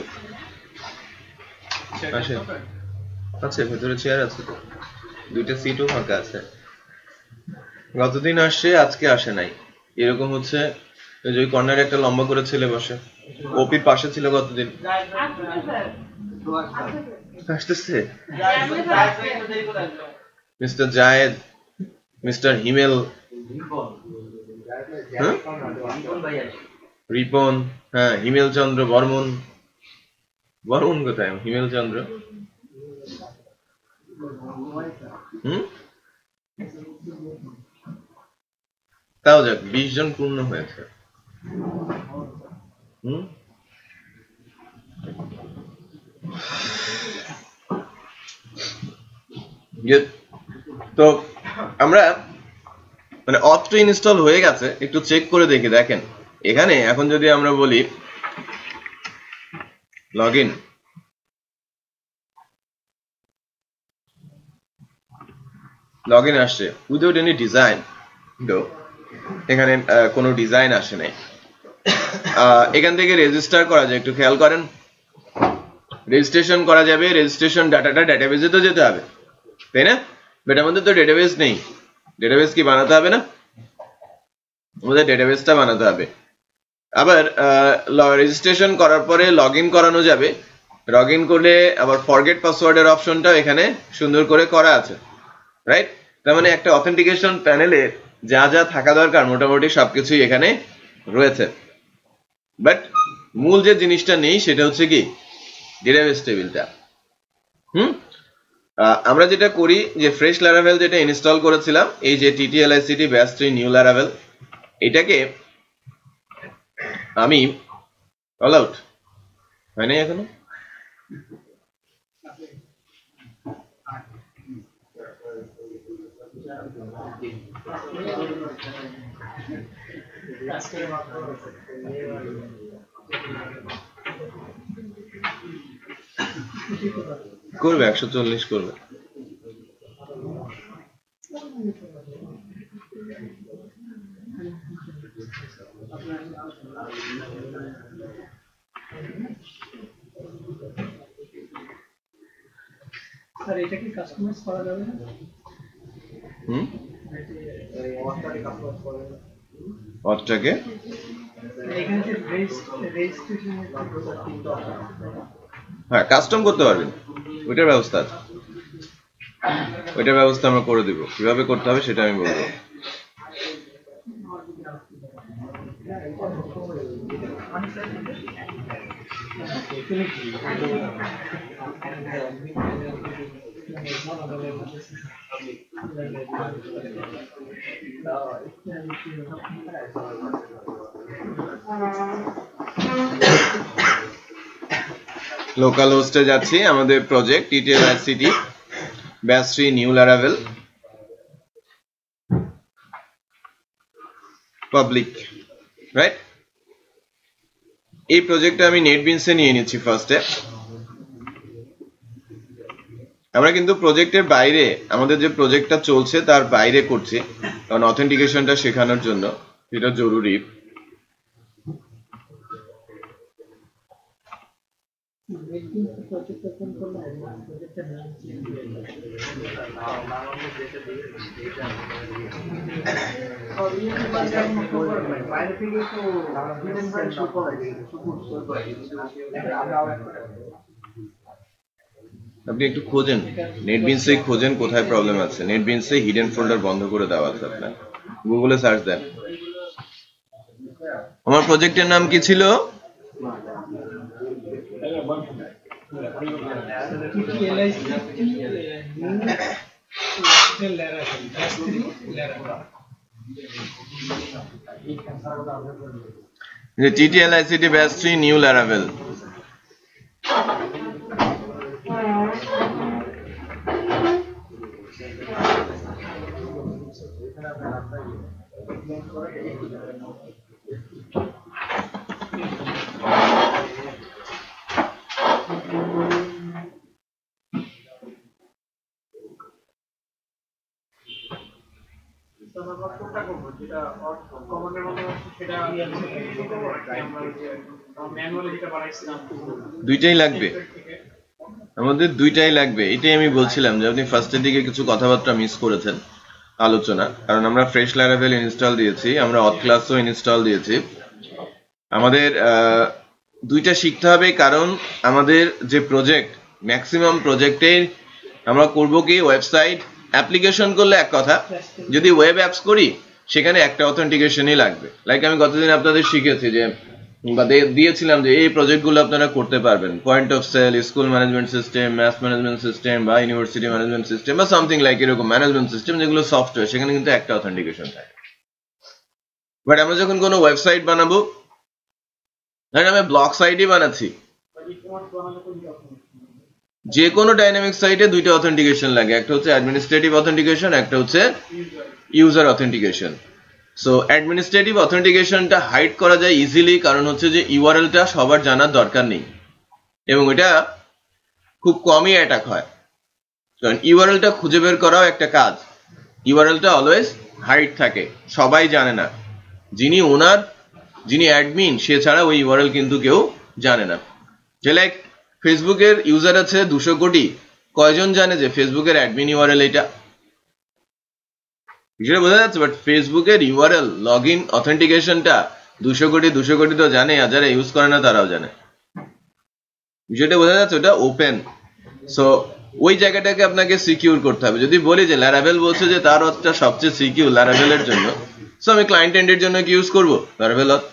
আছে ভেতরে চেয়ার আছে, দুইটা সিটও ফাঁকা আছে। গতদিন আসছে, আজকে আসে নাই, এরকম হচ্ছে। ওই যে কর্নারে একটা লম্বা করে ছেলে বসে, ওপির পাশে ছিল গতদিন। আসতেছে মিস্টার জায়েদ, মিস্টার হিমেল, রিপন, হ্যাঁ হিমেল চন্দ্র বর্মন। বর্মন কোথায়? হিমেল চন্দ্র। তাও যাক 20 জন পূর্ণ হয়েছে। তো আমরা মানে অথ ইনস্টল হয়ে গেছে, একটু চেক করে দেখি। দেখেন এখানে এখন যদি আমরা বলি লগইন, লগইন আসছে উইদাউট এনি ডিজাইন। এখানে কোনো ডিজাইন আসে নাই। এখান থেকে রেজিস্টার করা যায়, একটু খেয়াল করেন। রেজিস্ট্রেশন করা যাবে, রেজিস্ট্রেশন ডাটাটা ডেটাবেজে তো যেতে হবে, তাই না? বাট আমাদের তো ডেটাবেজ নেই। ডেটাবেজ কি বানাতে হবে না? আমাদের ডেটাবেজটা বানাতে হবে। আবার রেজিস্ট্রেশন করার পরে লগইন করানো যাবে। লগইন করলে আবার ফরগেট পাসওয়ার্ডের অপশনটাও এখানে সুন্দর করে করা আছে, রাইট? তার মানে একটা অথেন্টিকেশন প্যানেলে যা যা থাকা দরকার মোটামুটি সবকিছুই এখানে রয়েছে। বাট মূল যে জিনিসটা নেই সেটা হচ্ছে কি ডেটাবেজ টেবিলটা। আমরা যেটা করি যে ফ্রেশ ল্যারাভেল যেটা ইনস্টল করেছিলাম, এই যে TTLICT ব্যাচ 3 নিউ ল্যারাভেল, এটাকে আমি অল আউট হয় নাই এখনো। করবে 140 করবে। স্যার এটা কি কাস্টমাইজ করা যাবে না? অথটাকে এখানে যে রেজিস্ট্রেশন, হ্যাঁ কাস্টম করতে পারবেন, ওইটার ব্যবস্থা আছে। ওইটার ব্যবস্থা আমরা করে দিব, কিভাবে করতে হবে সেটা আমি বলবো। লোকাল হোস্টে যাচ্ছি, আমাদের project TTLICT batch 3 new Laravel public, right? এই প্রজেক্টটা আমি নেটবিনসে নিয়ে নিচ্ছি ফার্স্টে। আমরা কিন্তু প্রজেক্টের বাইরে, আমাদের যে প্রজেক্টটা চলছে তার বাইরে করছি, কারণ অথেন্টিকেশনটা শেখানোর জন্য এটা জরুরি। আপনি একটু খোঁজেন, নেটবিনসে খোঁজেন কোথায় প্রবলেম আছে। নেটবিনসে হিডেন ফোল্ডার বন্ধ করে দেওয়া আছে আপনার, গুগলে সার্চ দেন। আমার প্রজেক্টের নাম কি ছিল? TTLICT batch 3 new Laravel. দুইটাই লাগবে, আমাদের দুইটাই লাগবে। এটাই আমি বলছিলাম যে আপনি ফার্স্টের দিকে কিছু কথাবার্তা মিস করেছেন। আলোচনা, কারণ আমরা ফ্রেশ ল্যারাভেল ইনস্টল দিয়েছি, আমরা অথ ক্লাসও ইনস্টল দিয়েছি। আমাদের দুইটা শিখতে হবে, কারণ আমাদের যে প্রজেক্ট, ম্যাক্সিমাম প্রজেক্টে আমরা করব কি, ওয়েবসাইট অ্যাপ্লিকেশন করলে এক কথা, যদি ওয়েব অ্যাপস করি সেখানে একটা অথেন্টিকেশনই লাগবে। লাইক আমি গতদিন আপনাদের শিখেছি যে বা দিয়েছিলাম যে এই প্রজেক্টগুলো আপনারা করতে পারবেন, point of sale, school management system, math management system বা ইউনিভার্সিটি ম্যানেজমেন্ট সিস্টেম বা সামথিং লাইক এরকম ম্যানেজমেন্ট সিস্টেম যেগুলো সফটওয়্যার, সেখানে কিন্তু একটা অথেন্টিকেশন থাকে। বাট আমরা যখন কোনো ওয়েবসাইট বানাবো, ধরেন আমি ব্লগ সাইটই বানাচ্ছি, যে কোনো ডাইনামিক সাইটে দুইটা অথেন্টিকেশন লাগে, একটা হচ্ছে অ্যাডমিনিস্ট্রেটিভ অথেন্টিকেশন, একটা হচ্ছে ইউজার অথেন্টিকেশন। সো অ্যাডমিনিস্ট্রেটিভ অথেন্টিকেশনটা হাইড করা যায় ইজিলি, কারণ হচ্ছে যে ইউআরএলটা সবার জানার দরকার নেই এবং এটা খুব কমই অ্যাটাক হয়, কারণ ইউআরএলটা খুঁজে বের করাও একটা কাজ। ইউআরএলটা অলওয়েজ হাইড থাকে, সবাই জানে না, যিনি ওনার, যিনি অ্যাডমিন, সে ছাড়া ওই ইউআরএল কিন্তু কেউ জানে না। যে লাইক ফেসবুকের ইউজার আছে 200 কোটি, কয়জন জানে যে ফেসবুকের অ্যাডমিন ইউআরএল এটা? বিষয়টা বোঝা যাচ্ছে। বাট ফেসবুকের ইউআরএল লগ ইন অথেন্টিকেশনটা 200 কোটি তো জানে, আর যারা ইউজ করে না তারাও জানে। বিষয়টা বোঝা যাচ্ছে, ওটা ওপেন। সো ওই জায়গাটাকে আপনাকে সিকিউর করতে হবে। যদি বলি যে ল্যারাভেল বলছে যে তার অথটা সবচেয়ে সিকিউর ল্যারাভেলের জন্য, সো আমি ক্লায়েন্ট এন্ডের জন্য কি ইউজ করবো? ল্যারাভেল অথ।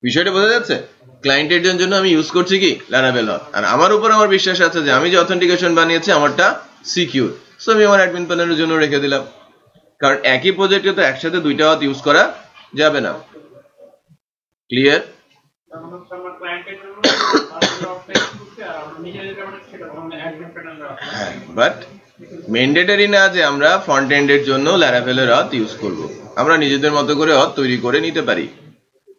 বিষয়টা বোঝা যাচ্ছে? ক্লায়েন্ট এন্ডের জন্য আমি ইউজ করছি কি? ল্যারাভেল অথ। আর আমার উপর আমার বিশ্বাস আছে যে আমি যে অথেন্টিকেশন বানিয়েছি আমারটা সিকিউর, সো আমি আমার অ্যাডমিন প্যানেলের জন্য রেখে দিলাম। কারণ একই প্রজেক্টে তো একসাথে দুইটা অথ ইউজ করা যাবে না। ক্লিয়ার? বাট ম্যান্ডেটরি না যে আমরা ফ্রন্ট এন্ডের জন্য ল্যারাভেলের অথ ইউজ করব। আমরা নিজেদের মতো করে অথ তৈরি করে নিতে পারি।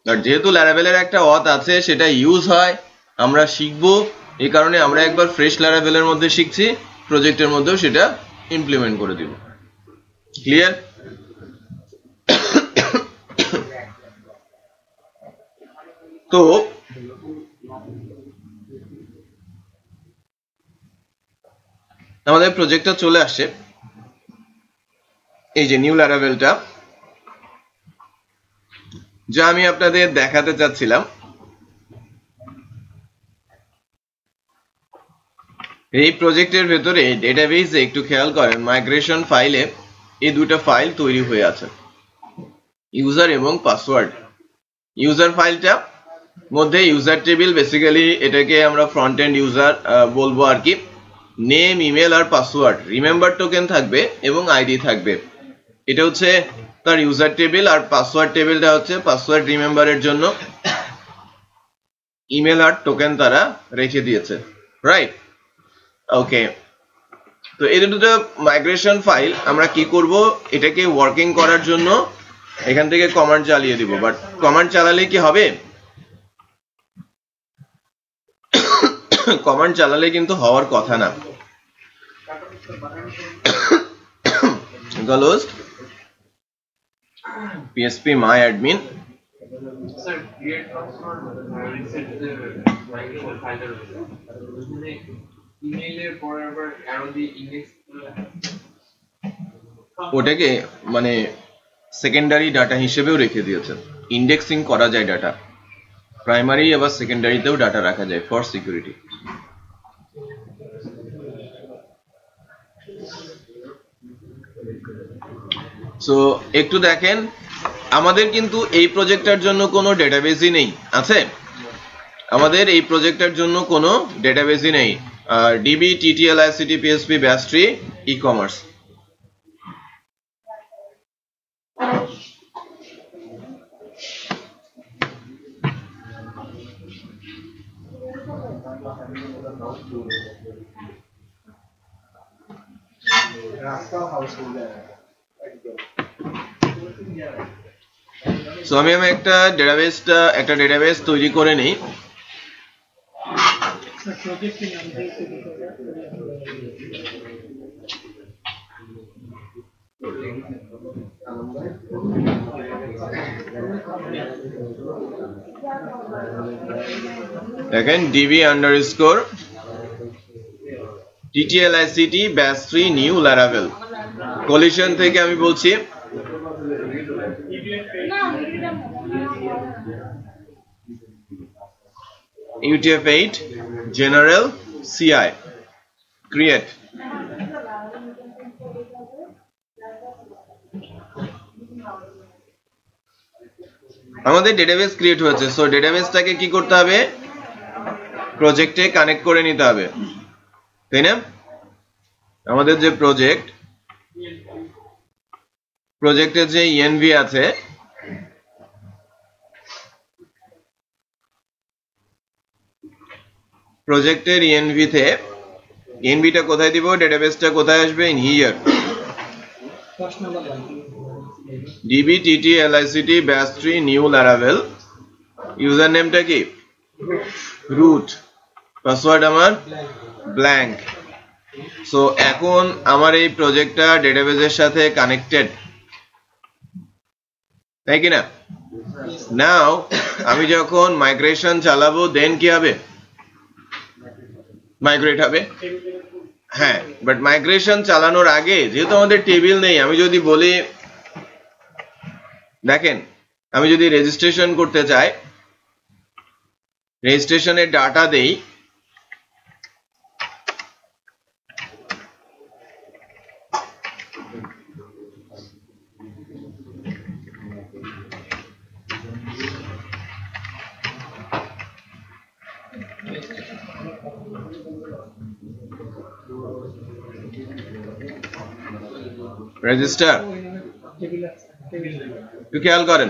আর যেহেতু ল্যারাভেলের একটা অথ আছে, সেটা ইউজ হয়, আমরা শিখবো, এই কারণে আমরা একবার ফ্রেশ ল্যারাভেলের মধ্যে শিখছি, প্রজেক্টের মধ্যেও সেটা ইমপ্লিমেন্ট করে দিব। ক্লিয়ার? তো আমাদের প্রজেক্টটা চলে আসছে, এই যে নিউ ল্যারাভেলটা, যা আমি আপনাদের দেখাতে চাচ্ছিলাম। এই প্রজেক্টের ভেতরে ডেটাবেসে একটু খেয়াল করেন, মাইগ্রেশন ফাইলে এই দুটো ফাইল তৈরি হয়ে আছে, ইউজার এবং পাসওয়ার্ড। ইউজার ফাইলটা মধ্যে ইউজার টেবিল, বেসিক্যালি এটাকে আমরা ফ্রন্ট এন্ড ইউজার বলবো আর কি। নেম, ইমেল আর পাসওয়ার্ড, রিমেম্বার টোকেন থাকবে এবং আইডি থাকবে। এটা হচ্ছে তার ইউজার টেবিল। আর পাসওয়ার্ড টেবিলটা হচ্ছে পাসওয়ার্ড রিমেম্বারের জন্য ইমেল আর টোকেন তারা রেখে দিয়েছে, রাইট? ওকে, তো এই দুটো মাইগ্রেশন ফাইল আমরা কি করব, এটাকে ওয়ার্কিং করার জন্য এখান থেকে কমান্ড চালিয়ে দিব। বাট কমান্ড চালালে কি হবে? কমান্ড চালালে কিন্তু হওয়ার কথা না। গলোস্ট PSP my admin Sir, create reset the migration file email forever arrow the index ওটাকে মানে সেকেন্ডারি ডাটা হিসেবেও রেখে দিয়েছেন। ইন্ডেক্সিং করা যায় ডাটা, প্রাইমারি আবার সেকেন্ডারিতেও ডাটা রাখা যায় ফর সিকিউরিটি। সো একটু দেখেন, আমাদের কিন্তু এই প্রজেক্টটার জন্য কোনো ডেটাবেসই নেই, আছে? আমাদের এই প্রজেক্টটার জন্য কোনো ডেটাবেসই নেই। DB, TTL, ICT, PSP, batch three, e-commerce. So আমি একটা ডেটাবেস তৈরি করে নিই। দেখেন DB underscore TTLICT batch three new Laravel, collation থেকে আমি বলছি UTF-8 general CI create আমাদের ডেটাবেস ক্রিয়েট হয়েছে সো ডেটাবেসটাকে কি করতে হবে প্রজেক্টে কানেক্ট করে নিতে হবে তাই না আমাদের যে প্রজেক্টের যে ENV আছে প্রজেক্টের ENV তে ENV টা কোথায় দিব ডেটাবেসটা কোথায় আসবে in here dbttlict bash 3 new laravel user নেমটা কি root পাসওয়ার্ড আমার blank সো এখন আমার এই প্রজেক্টটা ডেটাবেসের সাথে কানেক্টেড তাই কি না নাও আমি যখন মাইগ্রেশন চালাবো দেন কি হবে মাইগ্রেট হবে হ্যাঁ বাট মাইগ্রেশন চালানোর আগে যেহেতু আমাদের টেবিল নেই আমি যদি বলি দেখেন আমি যদি রেজিস্ট্রেশন করতে চাই রেজিস্ট্রেশনের ডাটা দেই রেজিস্টার একটু খেয়াল করেন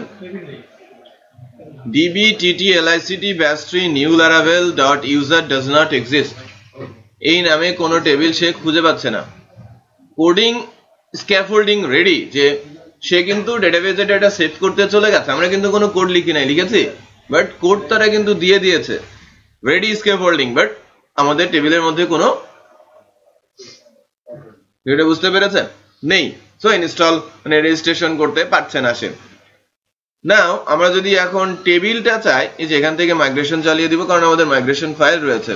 dbttlict bash 3 new laravel dot user does not exist এই নামে কোনো টেবিল সে খুঁজে পাচ্ছে না কোডিং স্ক্যাফোল্ডিং রেডি যে সে কিন্তু ডেটাবেসে ডেটা সেভ করতে চলে গেছে আমরা কিন্তু কোনো কোড লিখি নাই লিখেছি বাট কোড তারা কিন্তু দিয়ে দিয়েছে রেডি স্ক্যাফোল্ডিং বাট আমাদের টেবিলের মধ্যে কোনো এটা বুঝতে পেরেছেন নেই সো ইনস্টল মানে রেজিস্ট্রেশন করতে পারছে না সে নাও আমরা যদি এখন টেবিলটা চাই এই যে এখান থেকে মাইগ্রেশন চালিয়ে দিব কারণ আমাদের মাইগ্রেশন ফাইল রয়েছে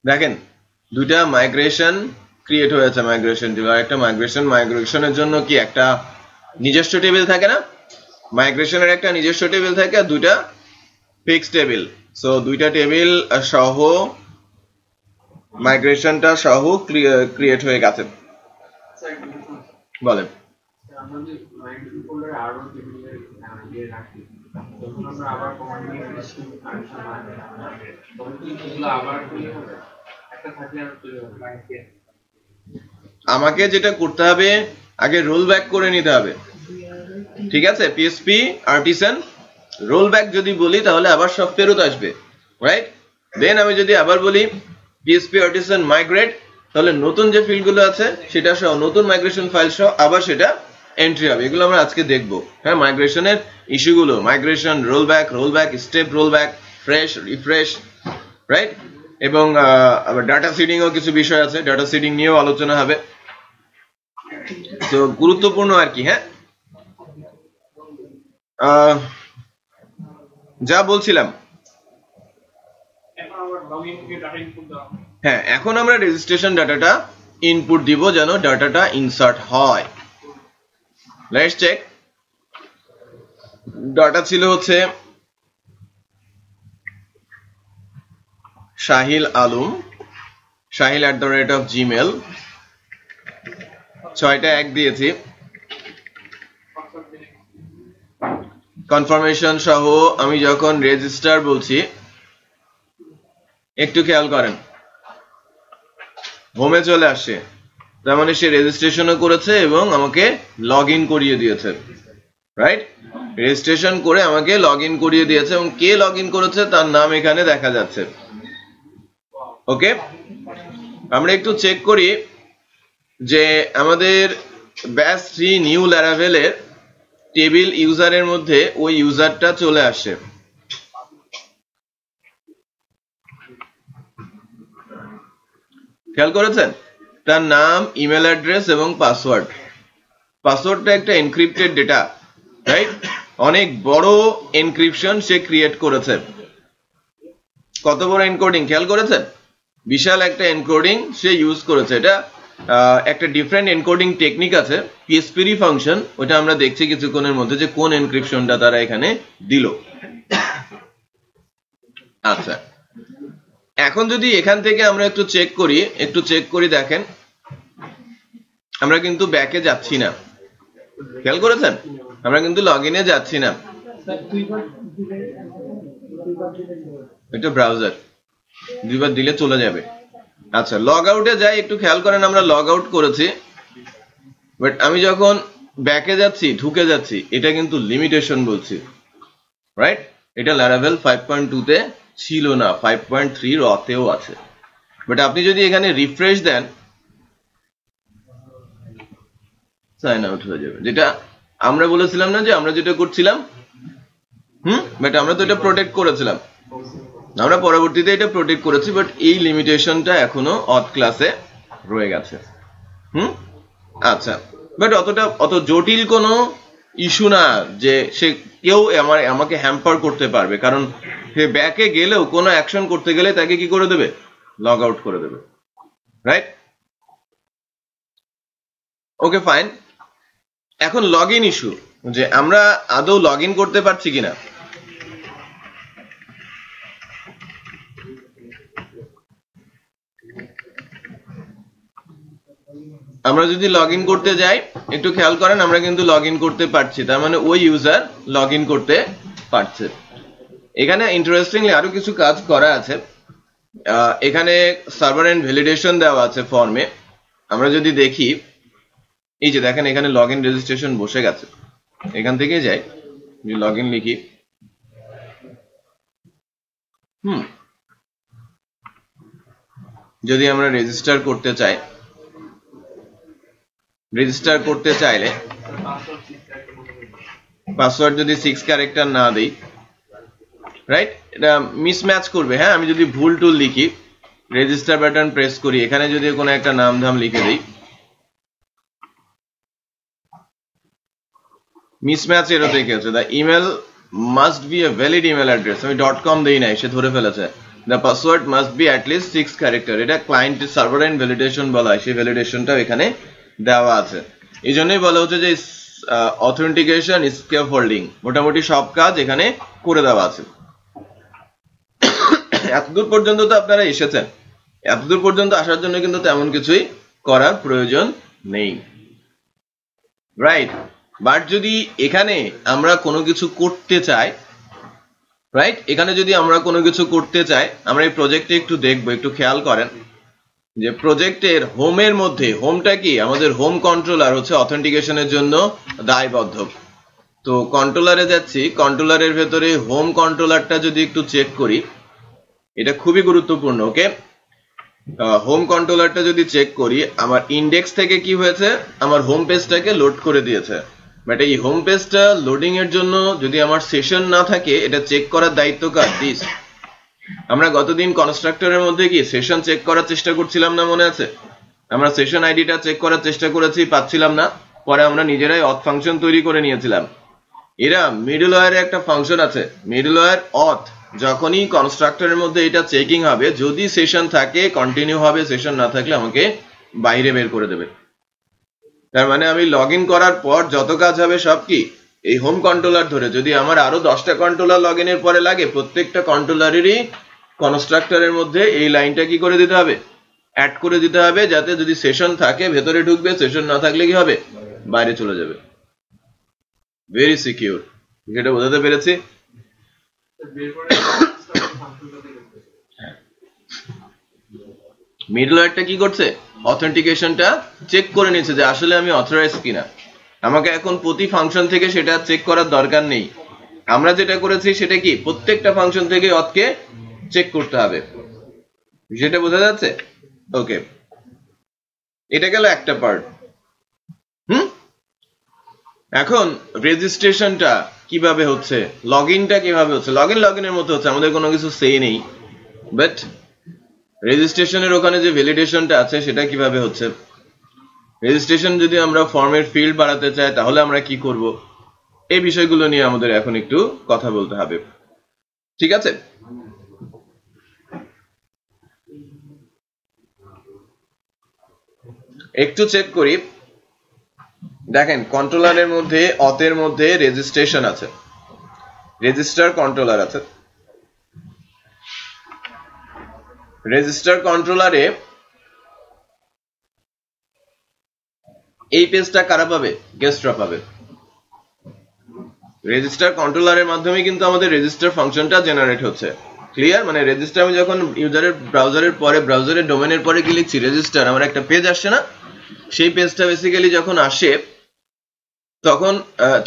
দেখেন দুইটা মাইগ্রেশন ক্রিয়েট হয়েছে মাইগ্রেশন টেবিল আর একটা মাইগ্রেশনের জন্য কি একটা নিজস্ব টেবিল থাকে না মাইগ্রেশনের একটা নিজস্ব টেবিল থাকে আর দুইটা ফিক্সড টেবিল সো দুইটা টেবিল সহ মাইগ্রেশনটা সহ ক্রিয়েট হয়ে গেছে বলেন আমরা যে মাইগ্রেশন করলে আরো টেবিলের ইয়ে রাখি তখন আমরা আবার কমান্ড দিয়ে তখন কি এগুলো আবার তৈরি হবে একটা থাকলে আর তৈরি হবে আমাকে যেটা করতে হবে আগে রোল ব্যাক করে নিতে হবে ঠিক আছে PHP আর্টিসান রোল ব্যাক যদি বলি তাহলে আবার সব ফেরত আসবে রাইট দেন আমি যদি আবার বলি PHP আর্টিসান মাইগ্রেট তাহলে নতুন যে ফিল্ডগুলো আছে সেটা সহ নতুন মাইগ্রেশন ফাইল সহ আবার সেটা এন্ট্রি হবে এগুলো আমরা আজকে দেখব হ্যাঁ মাইগ্রেশনের ইস্যুগুলো migration roll back step roll back fresh refresh right এবং আবার ডাটা সিডিং ও কিছু বিষয় আছে ডাটা সিডিং নিয়েও আলোচনা হবে তো গুরুত্বপূর্ণ আর কি হ্যাঁ যা বলছিলাম হ্যাঁ এখন আমরা রেজিস্ট্রেশন ডাটাটা ইনপুট দিব যেন ডাটাটা ইনসার্ট হয় লেটস চেক ডাটা ছিল হচ্ছে শাহিল আলম shahil@gmail 6টা 1 দিয়েছি কনফার্মেশন সহ আমি যখন রেজিস্টার বলছি একটু খেয়াল করেন হোমে চলে আসছে তার মানে সে রেজিস্ট্রেশনও করেছে এবং আমাকে লগইন করিয়ে দিয়েছে রাইট রেজিস্ট্রেশন করে আমাকে লগইন করিয়ে দিয়েছে এবং কে লগইন করেছে তার নাম এখানে দেখা যাচ্ছে ওকে আমরা একটু চেক করি যে আমাদের ব্যাশ 3 নিউ ল্যারাভেল এর টেবিল ইউজারের মধ্যে ওই ইউজারটা চলে আসে খেয়াল করেছেন তার নাম ইমেল অ্যাড্রেস এবং পাসওয়ার্ডটা একটা এনক্রিপ্টেড ডেটা রাইট অনেক বড় এনক্রিপশন সে ক্রিয়েট করেছে। কত বড় এনকোডিং খেয়াল করেছেন? বিশাল একটা এনকোডিং সে ইউজ করেছে। এটা একটা ডিফারেন্ট এনকোডিং টেকনিক আছে, পিএসপিডি ফাংশন, ওটা আমরা দেখছি কিছুক্ষণের মধ্যে যে কোন এনক্রিপশনটা তারা এখানে দিল। আচ্ছা, এখন যদি এখান থেকে আমরা একটু চেক করি, দেখেন আমরা কিন্তু ব্যাকে যাচ্ছি না, খেয়াল করেছেন? আমরা কিন্তু লগ ইনে যাচ্ছি না, এটা ব্রাউজার দুইবার দিলে চলে যাবে। আচ্ছা, লগ আউটে যাই, একটু খেয়াল করেন আমরা লগ আউট করেছি, বাট আমি যখন ব্যাকে যাচ্ছি, ঢুকে যাচ্ছি, এটা কিন্তু লিমিটেশন বলছি, রাইট? এটা ল্যারাভেল 5.2 তে ছিল না, 5.3 রতেও আছে। বাট আপনি যদি এখানে রিফ্রেশ দেন, সাইন আউট হয়ে যাবে, যেটা আমরা বলেছিলাম না যে আমরা যেটা করছিলাম। বাট আমরা তো এটা প্রোটেক্ট করেছিলাম, আমরা পরবর্তীতে এটা প্রোটেক্ট করেছি, বাট এই লিমিটেশনটা এখনো অথ ক্লাসে রয়ে গেছে। আচ্ছা, বাট অত জটিল কোনো ইস্যু না যে সে কেউ আমাকে হ্যাম্পার করতে পারবে, কারণ সে ব্যাকে গেলেও কোনো অ্যাকশন করতে গেলে তাকে কি করে দেবে? লগ আউট করে দেবে, রাইট? ওকে, ফাইন। এখন লগ ইন ইস্যু, যে আমরা আদৌ লগ ইন করতে পারছি কিনা। আমরা যদি লগ ইন করতে যাই, একটু খেয়াল করেন, আমরা কিন্তু লগ ইন করতে পারছি, তার মানে ওই ইউজার লগ ইন করতে পারছে। এখানে ইন্টারেস্টিংলি আরো কিছু কাজ করা আছে। এখানে সার্ভার এন্ড ভ্যালিডেশন দেওয়া আছে ফর্মে। আমরা যদি দেখি, এই যে দেখেন এখানে লগ ইন রেজিস্ট্রেশন বসে গেছে। এখান থেকে যাই, লগ ইন লিখি, যদি আমরা রেজিস্টার করতে চাইলে পাসওয়ার্ড যদি 6 ক্যারেক্টার না দিই, রাইট, এটা মিসম্যাচ করবে। হ্যাঁ, আমি যদি ভুল টুল লিখি, রেজিস্টার বাটন প্রেস করি, এখানে যদি কোনো একটা নাম ধাম লিখে দিই, মিসম্যাচ এরও দেখেছে। The email must B a valid email address, আমি .com দেই নাই, সে ধরে ফেলেছে। The password must be at least 6 character, এটা ক্লায়েন্ট সার্ভার এন্ড ভ্যালিডেশন বলা হয়, সেই ভ্যালিডেশনটাও এখানে দেওয়া আছে। এই জন্যই বলা হচ্ছে যে অথেন্টিকেশন স্ক্যাফোল্ডিং, মোটামুটি সব কাজ এখানে করে দেওয়া আছে। এতদূর পর্যন্ত তো আপনারা এসেছেন, এতদূর পর্যন্ত আসার জন্য কিন্তু তেমন কিছুই করার প্রয়োজন নেই, রাইট? বাট যদি এখানে আমরা কোনো কিছু করতে চাই, রাইট, এখানে যদি আমরা কোনো কিছু করতে চাই, আমরা এই প্রজেক্টে একটু দেখবো, একটু খেয়াল করেন যে প্রজেক্টের হোমের মধ্যে, হোমটা কি, আমাদের হোম কন্ট্রোলার হচ্ছে অথেন্টিকেশনের জন্য দায়বদ্ধ। তো কন্ট্রোলারে যাচ্ছি, কন্ট্রোলারের ভেতরে হোম কন্ট্রোলারটা যদি একটু চেক করি, এটা খুবই গুরুত্বপূর্ণ। ওকে, হোম কন্ট্রোলারটা যদি চেক করি, আমার ইন্ডেক্স থেকে কি হয়েছে, আমার হোম পেজটাকে লোড করে দিয়েছে। বাট এই হোম পেজটা লোডিং এর জন্য যদি আমার সেশন না থাকে, এটা চেক করার দায়িত্ব কার? দিস। আমরা গতদিন কনস্ট্রাক্টরের মধ্যে কি সেশন চেক করার চেষ্টা করছিলাম না, মনে আছে? আমরা সেশন আইডিটা চেক করার চেষ্টা করেছি, পাচ্ছিলাম না, পরে আমরা নিজেরাই অথ ফাংশন তৈরি করে নিয়েছিলাম। এরা মিডলওয়্যারে একটা ফাংশন আছে, মিডলওয়্যার অথ, যখনই কনস্ট্রাক্টরের মধ্যে এটা চেকিং হবে, যদি সেশন থাকে কন্টিনিউ হবে, সেশন না থাকলে আমাকে বাইরে বের করে দেবে। তার মানে আমি লগ ইন করার পর যত কাজ হবে সব কি এই হোম কন্ট্রোলার ধরে। যদি আমার আরো 10টা কন্ট্রোলার লগ ইনের পরে লাগে, প্রত্যেকটা কন্ট্রোলারেরই কনস্ট্রাক্টরের মধ্যে এই লাইনটা কি করে দিতে হবে? অ্যাড করে দিতে হবে, যাতে যদি সেশন থাকে ভেতরে ঢুকবে, সেশন না থাকলে কি হবে? বাইরে চলে যাবে। ভেরি সিকিউর, যেটা বোঝাতে পেরেছি। মিডলওয়্যারটা কি করছে? অথেন্টিকেশনটা চেক করে নিচ্ছে যে আসলে আমি অথরাইজ কিনা। আমাকে এখন প্রতি ফাংশন থেকে সেটা চেক করার দরকার নেই। আমরা যেটা করেছি সেটা কি, প্রত্যেকটা ফাংশন থেকে অথকে চেক করতে হবে, যেটা বোঝা যাচ্ছে? ওকে, এটা গেল একটা পার্ট। এখন রেজিস্ট্রেশনটা কিভাবে হচ্ছে, লগ ইনটা কিভাবে হচ্ছে? লগ ইনের মতো হচ্ছে, আমাদের কোনো কিছু সে নেই, বাট রেজিস্ট্রেশনের ওখানে যে ভ্যালিডেশনটা আছে সেটা কিভাবে হচ্ছে? রেজিস্ট্রেশন যদি আমরা ফর্মের ফিল্ড বাড়াতে চাই, তাহলে আমরা কি করব? এই বিষয়গুলো নিয়ে আমাদের এখন একটু কথা বলতে হবে, ঠিক আছে? একটু চেক করি, দেখেন কন্ট্রোলারের মধ্যে অথের মধ্যে রেজিস্ট্রেশন আছে, রেজিস্টার কন্ট্রোলার আছে। রেজিস্টার কন্ট্রোলারে এই পেজটা কারা পাবে? গেস্টরা পাবে। রেজিস্টার কন্ট্রোলারের মাধ্যমে কিন্তু আমাদের রেজিস্টার ফাংশনটা জেনারেট হচ্ছে, ক্লিয়ার? মানে রেজিস্টার আমি যখন ইউজারের ব্রাউজারের পরে ব্রাউজারের ডোমেনের পরে কি লিখছি রেজিস্টার, আমার একটা পেজ আসছে না, সেই পেজটা বেসিক্যালি যখন আসে তখন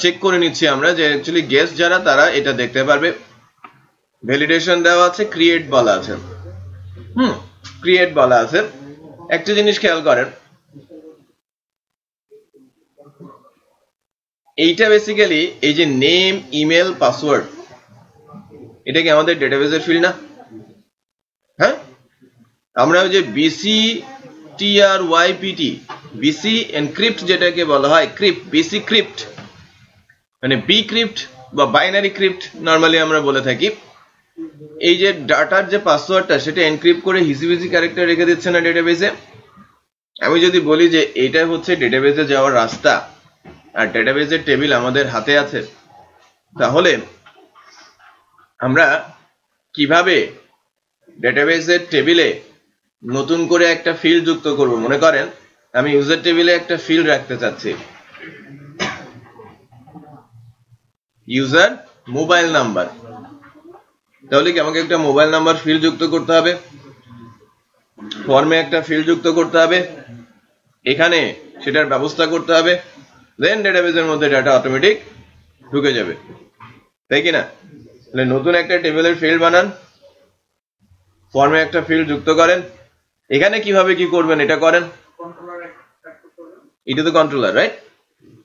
চেক করে নিচ্ছি আমরা যে অ্যাকচুয়ালি গেস্ট যারা তারা এটা দেখতে পারবে। ভ্যালিডেশন দেওয়া আছে, ক্রিয়েট বলা আছে, ক্রিয়েট বলা আছে। একটা জিনিস খেয়াল করেন, এইটা বেসিক্যালি এই যে নেম, ইমেল, পাসওয়ার্ড, এটা কি আমাদের ডেটাবেসের ফিল্ড না? হ্যাঁ, আমরা ওই যে BCTRYPT বিসি এনক্রিপ্ট যেটাকে বলা হয় ক্রিপ্ট, বিসি ক্রিপ্ট মানে বি ক্রিপ্ট বা বাইনারি ক্রিপ্ট নরমালি আমরা বলে থাকি। এই যে ডাটার যে পাসওয়ার্ডটা সেটা এনক্রিপ্ট করে হিসিবিসি ক্যারেক্টার রেখে দিচ্ছে না ডেটাবেসে। আমি যদি বলি যে এটা হচ্ছে ডেটাবেসে যাওয়ার রাস্তা আর ডেটাবেসের টেবিল আমাদের হাতে আছে, তাহলে আমরা কিভাবে ডেটাবেসের টেবিলে নতুন করে একটা ফিল্ড যুক্ত করব? মনে করেন আমি ইউজার টেবিলে একটা ফিল্ড রাখতে চাচ্ছি, ইউজার মোবাইল নাম্বার, তাহলে কি আমাকে একটা মোবাইল নাম্বার ফিল্ড যুক্ত করতে হবে, ফর্মে একটা ফিল্ড যুক্ত করতে হবে, এখানে সেটার ব্যবস্থা করতে হবে, দেন ডেটাবেসের মধ্যে ডাটা অটোমেটিক ঢুকে যাবে, তাই কি না? তাহলে নতুন একটা টেবিলের ফিল্ড বানান, ফর্মে একটা ফিল্ড যুক্ত করেন, এখানে কিভাবে কি করবেন এটা করেন, এটা তো কন্ট্রোলার, রাইট?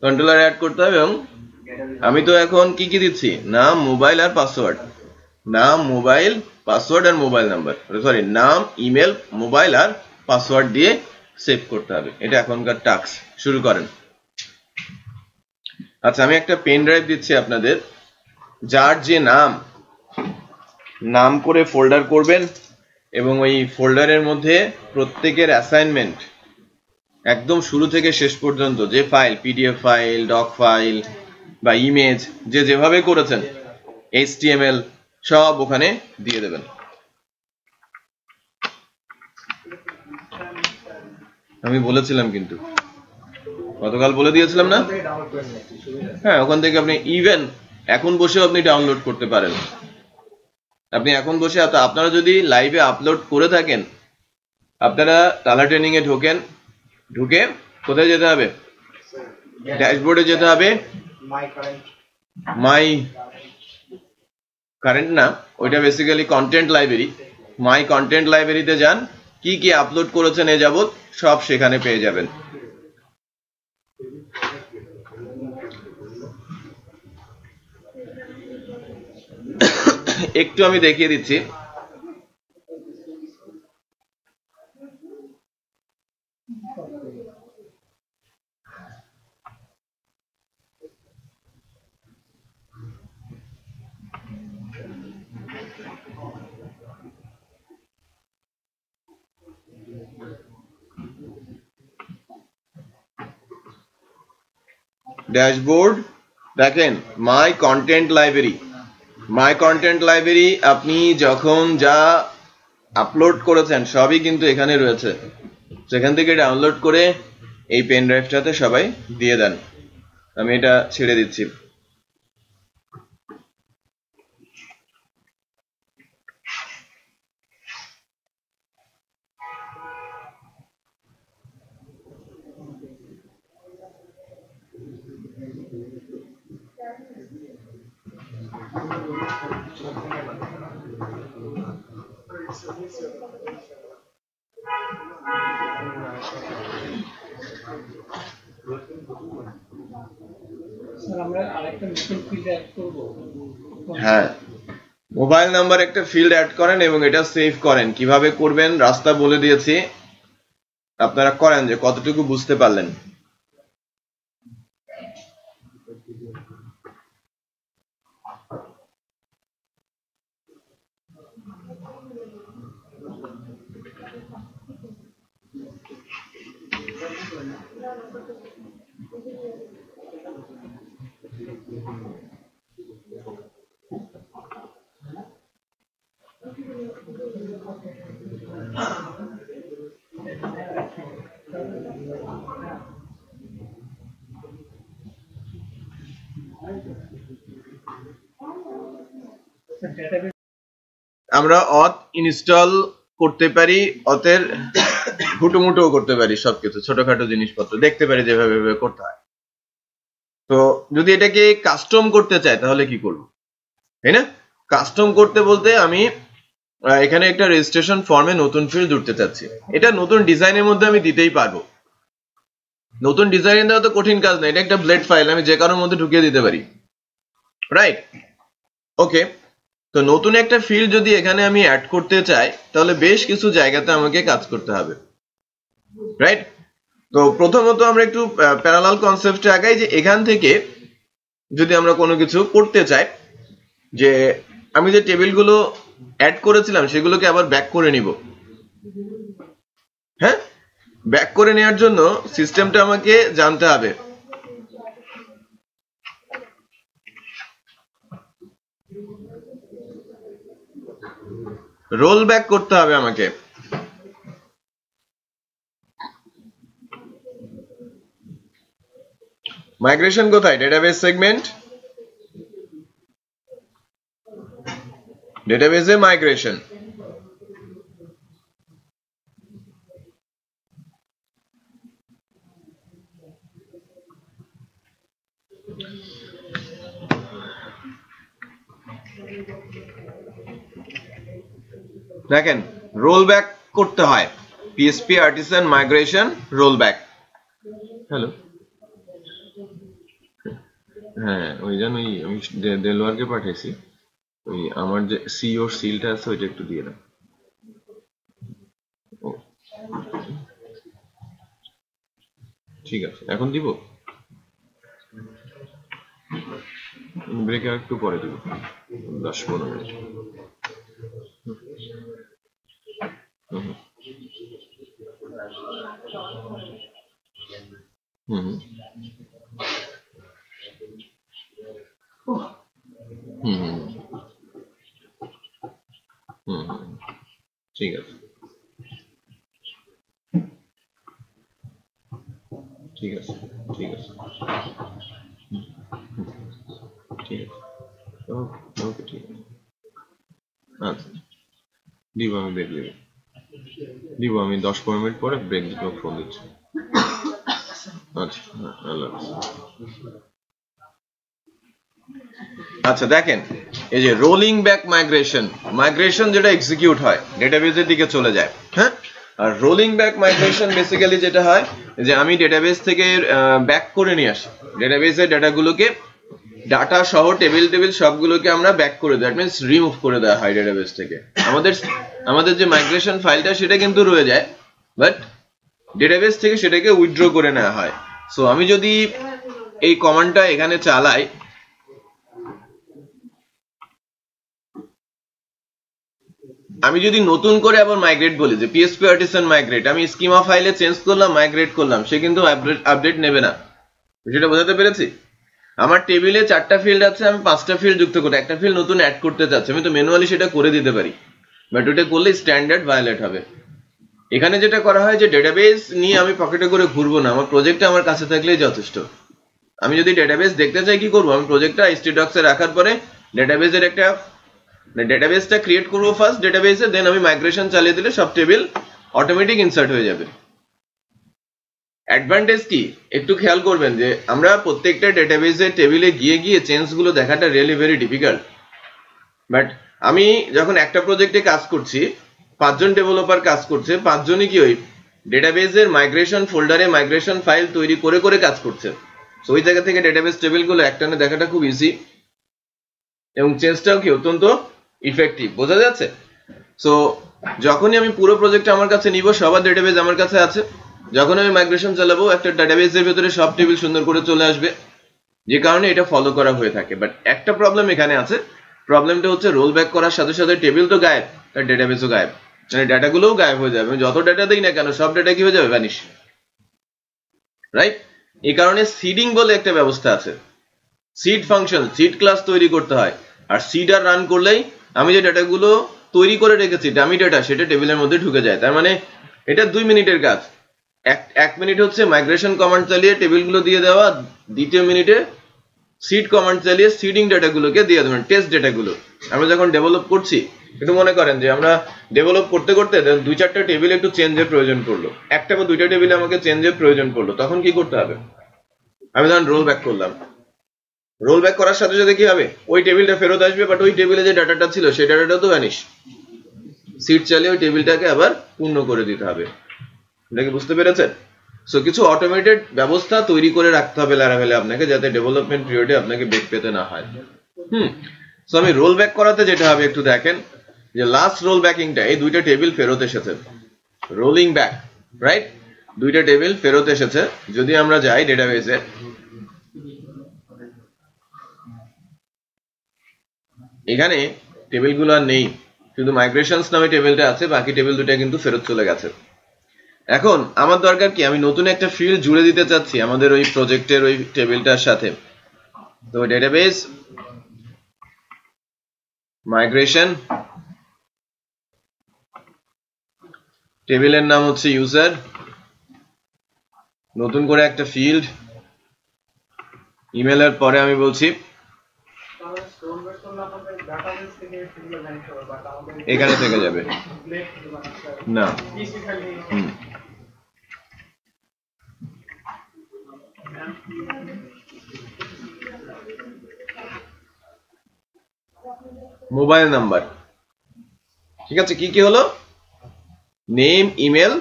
কন্ট্রোলার অ্যাড করতে হবে। এবং আমি তো এখন কি কি দিচ্ছি, নাম, মোবাইল আর পাসওয়ার্ড, নাম, মোবাইল, পাসওয়ার্ড আর মোবাইল নাম্বার, সরি নাম, ইমেল, মোবাইল আর পাসওয়ার্ড দিয়ে সেভ করতে হবে। এটা এখনকার টাস্ক, শুরু করেন। আচ্ছা, আমি একটা পেন ড্রাইভ দিচ্ছি আপনাদের, যার যে নাম করে ফোল্ডার করবেন এবং ওই ফোল্ডারের মধ্যে প্রত্যেকের অ্যাসাইনমেন্ট একদম শুরু থেকে শেষ পর্যন্ত যে file, PDF file, doc file বা ইমেজ যে যেভাবে করেছেন, HTML সব ওখানে দিয়ে দেবেন। আমি বলেছিলাম কিন্তু গতকাল বলে দিয়েছিলাম না? হ্যাঁ, ওখান থেকে আপনি ইভেন এখন বসেও আপনি ডাউনলোড করতে পারেন। আপনি এখন বসে, আপনারা যদি লাইভে আপলোড করে থাকেন, আপনারা টালা ট্রেনিং এ ঢোকেন, ঢুকে কোথায় যেতে হবে? ড্যাশবোর্ডে যেতে হবে। মাই কারেন্ট না, ওইটা বেসিক্যালি কন্টেন্ট লাইব্রেরি। মাই কন্টেন্ট লাইব্রেরিতে যান, কি কি আপলোড করেছেন এ যাবত সব সেখানে পেয়ে যাবেন। একটু আমি দেখিয়ে দিচ্ছি। ড্যাশবোর্ড দেখেন, মাই কন্টেন্ট লাইব্রেরি। মাই কন্টেন্ট লাইব্রেরি আপনি যখন যা আপলোড করেছেন সবই কিন্তু এখানে রয়েছে, সেখান থেকে ডাউনলোড করে এই পেন ড্রাইভটাতে সবাই দিয়ে দেন। আমি এটা ছেড়ে দিচ্ছি। হ্যাঁ, মোবাইল নাম্বার একটা ফিল্ড অ্যাড করেন এবং এটা সেভ করেন। কিভাবে করবেন রাস্তা বলে দিয়েছি, আপনারা করেন যে কতটুকু বুঝতে পারলেন। আমরা অথ ইনস্টল করতে পারি, অথের হুটোমুটোও করতে পারি, সবকিছু ছোটখাটো জিনিসপত্র দেখতে পারি যেভাবে করতে হয়। তো যদি এটাকে কাস্টম করতে চাই তাহলে কি করব, তাই না? কাস্টম করতে বলতে আমি এখানে একটা রেজিস্ট্রেশন ফর্মে নতুন ফিল্ড জুড়তে চাচ্ছি। এটা নতুন ডিজাইনের মধ্যে আমি দিতেই পারবো। নতুন ডিজাইন দেওয়া তো কঠিন কাজ না, এটা একটা ব্লেড ফাইল, আমি যে কারোর মধ্যে ঢুকিয়ে দিতে পারি, রাইট? ওকে, তো নতুন একটা ফিল্ড যদি এখানে আমি অ্যাড করতে চাই তাহলে বেশ কিছু জায়গাতে আমাকে কাজ করতে হবে, রাইট? তো প্রথমত আমরা একটু প্যারালাল কনসেপ্টে আগাই, যে এখান থেকে যদি আমরা কোনো কিছু করতে চাই, যে আমি যে টেবিলগুলো অ্যাড করেছিলাম সেগুলোকে আবার ব্যাক করে নিব। হ্যাঁ, ব্যাক করে নেওয়ার জন্য সিস্টেমটা আমাকে জানতে হবে। রোল ব্যাক করতে হবে আমাকে। মাইগ্রেশন কোথায়? ডেটাবেস সেগমেন্ট, ডেটাবেসে মাইগ্রেশন। দেখেন, রোল ব্যাক করতে হয়, PSP artisan migration roll back. Hello, হ্যাঁ ওই জন্য আমি দেলোয়ারকে পাঠাইছি, ওই আমার যে সিওর সিলটা আছে ওইটা একটু দিয়ে দাও। ঠিক আছে, এখন দিব, ব্রেক আর একটু পরে দিব, 10-15 মিনিট। ঠিক আছে, ঠিক আছে, ঠিক আছে, ঠিক আছে, ওকে ঠিক আছে। আচ্ছা দিব, আমি ব্রেক দিব, আমি 10-15 মিনিট পরে ব্রেক দিব, ফোন দিচ্ছি। আচ্ছা, আল্লাহ হাফেজ। আচ্ছা দেখেন, এই যে রোলিং ব্যাক মাইগ্রেশন, মাইগ্রেশন যেটা এক্সিকিউট হয় ডেটাবেসের দিকে চলে যায়, হ্যাঁ? আর রোলিং ব্যাক মাইগ্রেশন বেসিক্যালি যেটা হয় যে আমি ডেটাবেস থেকে ব্যাক করে নিয়ে আসি, ডেটাবেসের ডাটাগুলোকে, ডাটা সহ টেবিল সবগুলোকে আমরা ব্যাক করে দিই, দ্যাট মিন্স রিমুভ করে দেওয়া হয় ডেটাবেস থেকে। আমাদের যে মাইগ্রেশন ফাইলটা সেটা কিন্তু রয়ে যায়, বাট ডেটাবেস থেকে সেটাকে উইথড্র করে নেওয়া হয়। সো আমি যদি এই কমান্ডটা এখানে চালাই, আমি যদি নতুন করে আবার মাইগ্রেট বলি, যে পিএসপি আর্টিসান মাইগ্রেট, আমি স্কিমা ফাইলে চেঞ্জ করলাম, মাইগ্রেট করলাম, সে কিন্তু আপডেট নেবে না। সেটা বোঝাতে পেরেছি? আমার টেবিলে 4টা ফিল্ড আছে, আমি 5টা ফিল্ড যুক্ত করে একটা ফিল্ড নতুন অ্যাড করতে চাচ্ছি, আমি তো ম্যানুয়ালি সেটা করে দিতে পারি, বাট ওটা করলে স্ট্যান্ডার্ড ভায়োলেট হবে। এখানে যেটা করা হয় যে ডেটাবেস নিয়ে আমি পকেটে করে ঘুরবো না, আমার প্রজেক্টটা আমার কাছে থাকলেই যথেষ্ট। আমি যদি ডেটাবেস দেখতে চাই কি করবো, আমি প্রজেক্টটা htdocs-এ রাখার পরে ডেটাবেসের একটা ডেটাবেসটা ক্রিয়েট করবো ফার্স্ট ডেটাবেসে, দেন আমি মাইগ্রেশন চালিয়ে দিলে সব টেবিল অটোমেটিক ইনসার্ট হয়ে যাবে। অ্যাডভান্টেজ কি একটু খেয়াল করবেন, যে আমরা প্রত্যেকটা ডেটাবেসের টেবিলে গিয়ে চেঞ্জ গুলো দেখাটা রিয়েলি ভেরি ডিফিকাল্ট। বাট আমি যখন একটা প্রজেক্টে কাজ করছি, 5 জন ডেভেলপার কাজ করছে, 5 জনই কি ওই ডেটাবেসের মাইগ্রেশন ফোল্ডারে মাইগ্রেশন ফাইল তৈরি করে কাজ করছে। সো ওই জায়গা থেকে ডেটাবেস টেবিলগুলো একটানে দেখাটা খুব ইজি, এবং চেঞ্জটাও কি অত্যন্ত ইফেক্টিভ। বোঝা যাচ্ছে? সো যখনই আমি পুরো প্রজেক্ট আমার কাছে নিব, সবার ডেটাবেস আমার কাছে আছে, যখন আমি মাইগ্রেশন চালাবো একটা ডেটাবেসের ভেতরে সব টেবিল সুন্দর করে চলে আসবে, যে কারণে এটা ফলো করা হয়ে থাকে। বাট একটা প্রবলেম এখানে আছে, প্রবলেমটা হচ্ছে রোল ব্যাক করার সাথে সাথে টেবিল তো গায়েব, তার ডেটাবেসও গায়েব, মানে ডাটাগুলোও গায়েব হয়ে যাবে। আমি যত ডাটা দিই না কেন সব ডাটা কি হয়ে যাবে? ভ্যানিশ। রাইট? এই কারণে সিডিং বলে একটা ব্যবস্থা আছে। সিড ফাংশন, সিড ক্লাস তৈরি করতে হয়, আর সিডার রান করলেই আমি যে ডেটাগুলো তৈরি করে রেখেছি ডামি ডেটা, সেটা টেবিলের মধ্যে ঢুকে যায়। তার মানে এটা 2 মিনিটের কাজ। এক মিনিট হচ্ছে মাইগ্রেশন কমান্ড চালিয়ে টেবিলগুলো দিয়ে দেওয়া, দ্বিতীয় মিনিটে সিড কমান্ড চালিয়ে সিডিং ডেটাগুলোকে দিয়ে দেবেন, টেস্ট ডেটাগুলো। আমরা যখন ডেভেলপ করছি, একটু মনে করেন যে আমরা ডেভেলপ করতে করতে 2-4টা টেবিলে একটু চেঞ্জের প্রয়োজন পড়লো, একটা বা 2টা টেবিলে আমাকে চেঞ্জের প্রয়োজন পড়লো, তখন কি করতে হবে? আমি ধরেন রোল ব্যাক করলাম, রোল ব্যাক করার সাথে সাথে কি হবে? ওই টেবিলটা ফেরত আসবে, বাট ওই টেবিলে যে ডাটাটা ছিল সেই ডাটাটা তো ভ্যানিশ। সিড চালিয়ে ওই টেবিলটাকে আবার পূর্ণ করে দিতে হবে। এটা কি বুঝতে পেরেছেন? সো কিছু অটোমেটেড ব্যবস্থা তৈরি করে রাখতে হবে ল্যারাভেলে আপনাকে, যাতে ডেভেলপমেন্ট পিরিয়ডে আপনাকে বেগ পেতে না হয়। সো আমি রোল ব্যাক করাতে যেটা হবে একটু দেখেন, যে লাস্ট রোল ব্যাকিংটা এই 2টা টেবিল ফেরত এসেছে, রোলিং ব্যাক, রাইট? 2টা টেবিল ফেরত এসেছে। যদি আমরা যাই ডেটাবেসে, এখানে টেবিলগুলো আর নেই, শুধু মাইগ্রেশনস নামে টেবিলটা আছে, বাকি টেবিল 2টা কিন্তু ফেরত চলে গেছে। এখন আমার দরকার কি, আমি নতুন একটা ফিল্ড জুড়ে দিতে চাচ্ছি আমাদের ওই প্রজেক্টের ওই টেবিলটার সাথে। তো ডেটাবেস মাইগ্রেশন, টেবিলের নাম হচ্ছে ইউজার, নতুন করে একটা ফিল্ড, ইমেলের পরে আমি বলছি এখানে থেকে যাবে না। মোবাইল নাম্বার, ঠিক আছে? কি কি হলো? Name, email,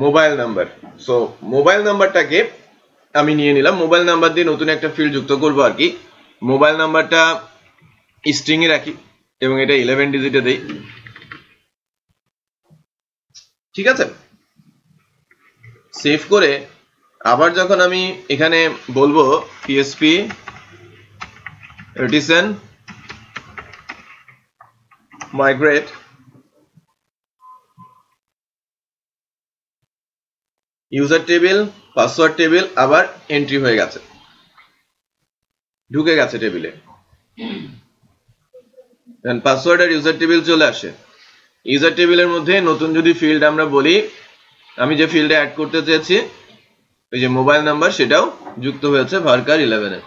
mobile number. So mobile নাম্বারটাকে আমি নিয়ে নিলাম, মোবাইল নাম্বার দিয়ে নতুন একটা ফিল্ড যুক্ত করবো আর কি। মোবাইল নাম্বারটা স্ট্রিং এ রাখি এবং এটা 11 ডিজিটে দেই, ঠিক আছে? সেভ করে আবার যখন আমি এখানে বলবো PSP artisan migrate, user table, password table আবার এন্ট্রি হয়ে গেছে, ঢুকে গেছে টেবিলে। পাসওয়ার্ড আর ইউজার টেবিল চলে আসে। ইউজার টেবিলের মধ্যে নতুন যদি ফিল্ড আমরা বলি, আমি যে ফিল্ডে অ্যাড করতে চেয়েছি ওই যে মোবাইল নাম্বার, সেটাও যুক্ত হয়েছে ভার্কার 11 এ।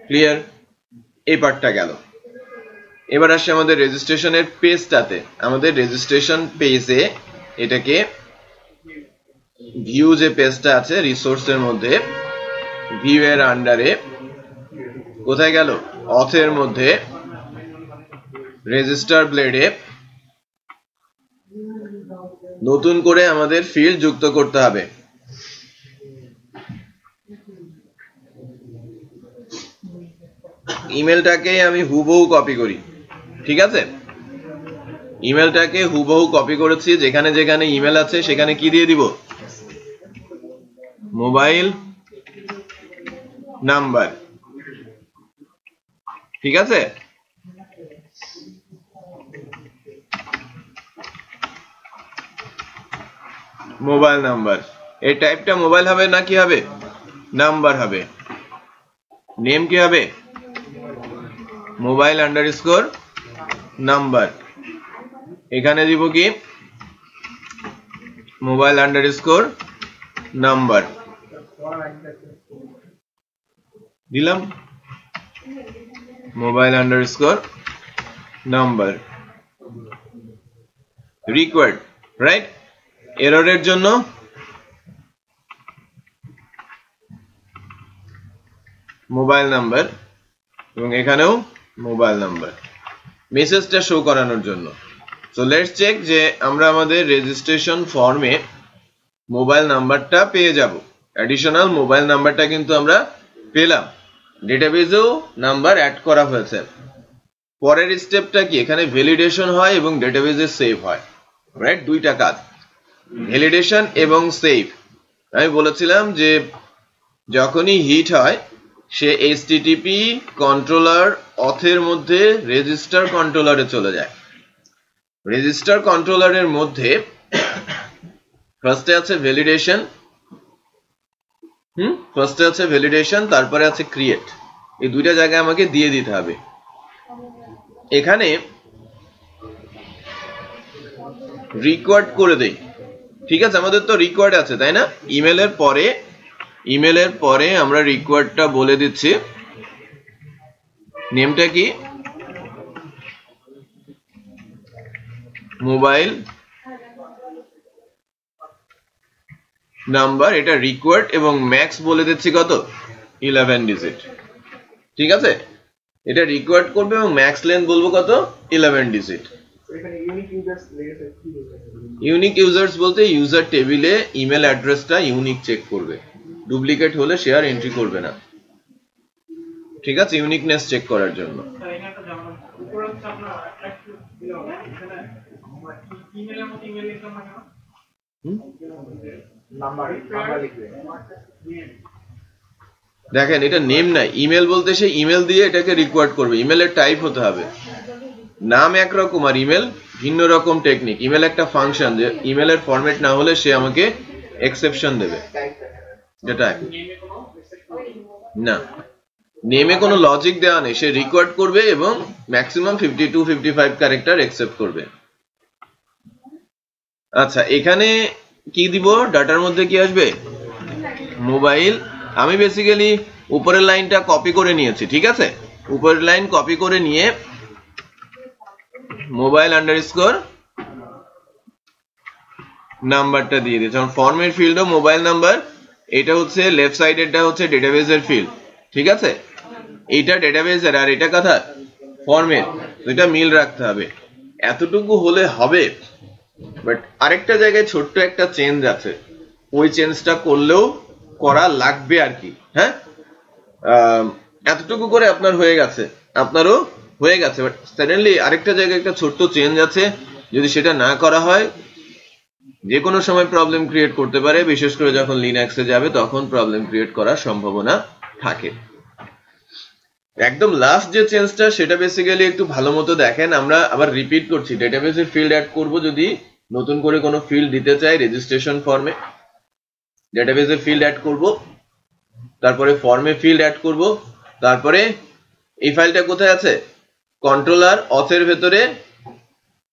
ক্লিয়ার? এই পার্টটা গেল। এবার আসছে আমাদের রেজিস্ট্রেশনের পেজটাতে। আমাদের রেজিস্ট্রেশন পেজে এটাকে ভিউ যে পেজটা আছে রিসোর্সের মধ্যে, ভিউ এর আন্ডারে কোথায় গেল? অথের মধ্যে রেজিস্টার ব্লেডে নতুন করে আমাদের ফিল্ড যুক্ত করতে হবে। ইমেলটাকে আমি হুবহু কপি করি, ঠিক আছে? ইমেলটাকে হুবহু কপি করেছি, যেখানে যেখানে ইমেল আছে সেখানে কি দিয়ে দিব? মোবাইল নাম্বার, ঠিক আছে? মোবাইল নাম্বার, এই টাইপটা মোবাইল হবে না কি হবে? নাম্বার হবে। নেম কি হবে? Mobile underscore number. এখানে দিব কি? মোবাইল আন্ডারস্কোর নাম্বার দিলাম, mobile underscore number required, right? এররের জন্য মোবাইল নাম্বার এবং এখানেও মোবাইল নাম্বার, মেসেজটা শো করানোর জন্য। সো লেটস চেক যে আমরা আমাদের রেজিস্ট্রেশন ফর্মে মোবাইল নাম্বারটা পেয়ে যাব। অ্যাডিশনাল মোবাইল নাম্বারটা কিন্তু আমরা পেলাম, ডেটাবেজেও নাম্বার অ্যাড করা হয়েছে। পরের স্টেপটা কি? এখানে ভ্যালিডেশন হয় এবং ডেটাবেজে সেভ হয়, রাইট? দুইটা কাজ, ভ্যালিডেশন এবং সেভ। আমি বলেছিলাম যে যখনই হিট হয় সে এইচটিটিপি কন্ট্রোলার অথের মধ্যে রেজিস্টার কন্ট্রোলারে চলে যায়। রেজিস্টার কন্ট্রোলারের মধ্যে ফার্স্টে আছে ভ্যালিডেশন, ফার্স্টে আছে ভ্যালিডেশন, তারপরে আছে ক্রিয়েট। এই দুইটা জায়গায় আমাকে দিয়ে দিতে হবে। এখানে রিকোয়ার্ড করে দেই, ঠিক আছে? আমাদের তো রিকোয়ার্ড আছে, তাই না? ইমেলের পরে আমরা রিকোয়ার্ডটা বলে দিচ্ছি। নেমটা কি? মোবাইল নাম্বার, এটা রিকোয়ার্ড, এবং ম্যাক্স বলে দিচ্ছি কত? 11 ডিজিট। ঠিক আছে, এটা রিকোয়ার্ড করবে এবং ম্যাক্স লেন্থ বলবো কত? 11 ডিজিট। ইউনিক ইউজার্স বলতে ইউজার টেবিলে ইমেল অ্যাড্রেসটা ইউনিক চেক করবে, ডুপ্লিকেট হলে সে আর এন্ট্রি করবে না। ঠিক আছে, ইউনিকনেস চেক করার জন্য। দেখেন, এটা নেম নাই, ইমেল বলতে সে ইমেল দিয়ে এটাকে রিকোয়ার্ড করবে। ইমেলের টাইপ হতে হবে, নাম একরকম আর ইমেল ভিন্ন রকম টেকনিক। ইমেল একটা ফাংশন, যে ইমেলের ফরম্যাট না হলে সে আমাকে এক্সেপশন দেবে। যেটা না, নেমে কোনো লজিক দেওয়া নেই, সে রিকোয়ার্ড করবে এবং ম্যাক্সিমাম 52-55 ক্যারেক্টার অ্যাকসেপ্ট করবে। আচ্ছা, এখানে কি দিব? ডাটার মধ্যে কি আসবে? মোবাইল। আমি বেসিক্যালি উপরের লাইনটা কপি করে নিয়েছি, ঠিক আছে? উপরের লাইন কপি করে নিয়ে মোবাইল আন্ডারস্কোর নাম্বারটা দিয়ে দিয়েছি। কারণ ফর্মের ফিল্ডও মোবাইল নাম্বার, এটা হচ্ছে লেফট সাইডেরটা হচ্ছে ডেটাবেজের ফিল্ড, ঠিক আছে? এইটা ডেটাবেজের আর এটা কথা ফর্মের, এটা মিল রাখতে হবে। এতটুকু হলে হবে, বাট আরেকটা জায়গায় ছোট্ট একটা চেঞ্জ আছে, ওই চেঞ্জটা করলেও করা লাগবে আর কি। হ্যাঁ, এতটুকু করে আপনার হয়ে গেছে, আপনারও হয়ে গেছে, বাট সাডেনলি আরেকটা জায়গায় একটা ছোট্ট চেঞ্জ আছে। যদি সেটা না করা হয় যে কোনো সময় প্রবলেম ক্রিয়েট করতে পারে, বিশেষ করে যখন লিনাক্সে যাবে তখন প্রবলেম ক্রিয়েট করার সম্ভাবনা থাকে। একদম লাস্ট যে চেঞ্জটা, সেটা বেসিক্যালি একটু ভালো মতো দেখেন। আমরা আবার রিপিট করছি, ডেটাবেসের ফিল্ড অ্যাড করব যদি নতুন করে কোনো ফিল্ড দিতে চাই রেজিস্ট্রেশন ফর্মে, ডেটাবেসের ফিল্ড অ্যাড করব, তারপরে ফর্মে ফিল্ড অ্যাড করব, তারপরে এই ফাইলটা কোথায় আছে? কন্ট্রোলার অথের ভেতরে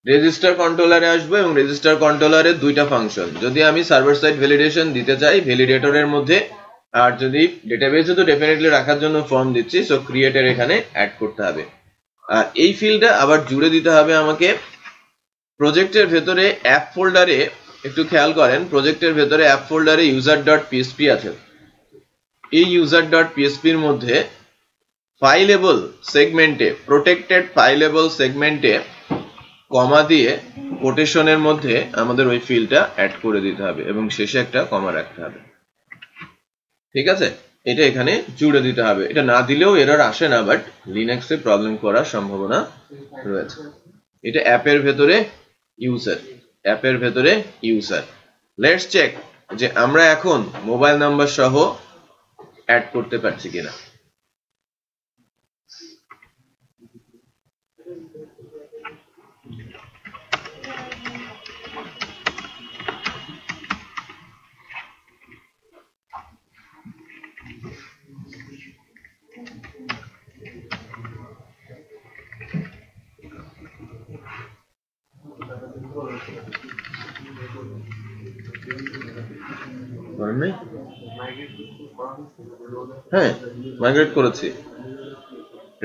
রেজিস্টার কন্ট্রোলারে আসবো, এবং রেজিস্টার কন্ট্রোলারের দুইটা ফাংশন। যদি আমি সার্ভার সাইড ভ্যালিডেশন দিতে চাই ভ্যালিডেটরের মধ্যে, আর যদি ডেটাবেসে তো ডেফিনেটলি রাখার জন্য ফর্ম দিচ্ছি, সো ক্রিয়েটের এখানে অ্যাড করতে হবে। আর এই ফিল্ডটা আবার জুড়ে দিতে হবে আমাকে প্রজেক্টের ভেতরে অ্যাপ ফোল্ডারে। একটু খেয়াল করেন, প্রজেক্টের ভেতরে অ্যাপ ফোল্ডারে user.php আছে। এই user.php এর মধ্যে ফাইলেবল সেগমেন্টে, প্রোটেক্টেড ফাইলেবল সেগমেন্টে কমা দিয়ে কোটেশনের মধ্যে আমাদের ওই ফিল্ডটা অ্যাড করে দিতে হবে এবং শেষে একটা কমা রাখতে হবে। ঠিক আছে, এটা এখানে জুড়ে দিতে হবে। এটা না দিলেও এরর আসে না, বাট লিনাক্সে প্রবলেম করার সম্ভাবনা রয়েছে। এটা অ্যাপের ভেতরে ইউজার, অ্যাপের ভেতরে ইউজার। লেটস চেক যে আমরা এখন মোবাইল নাম্বার সহ অ্যাড করতে পারছি কিনা। হ্যাঁ, মাইগ্রেট করেছি।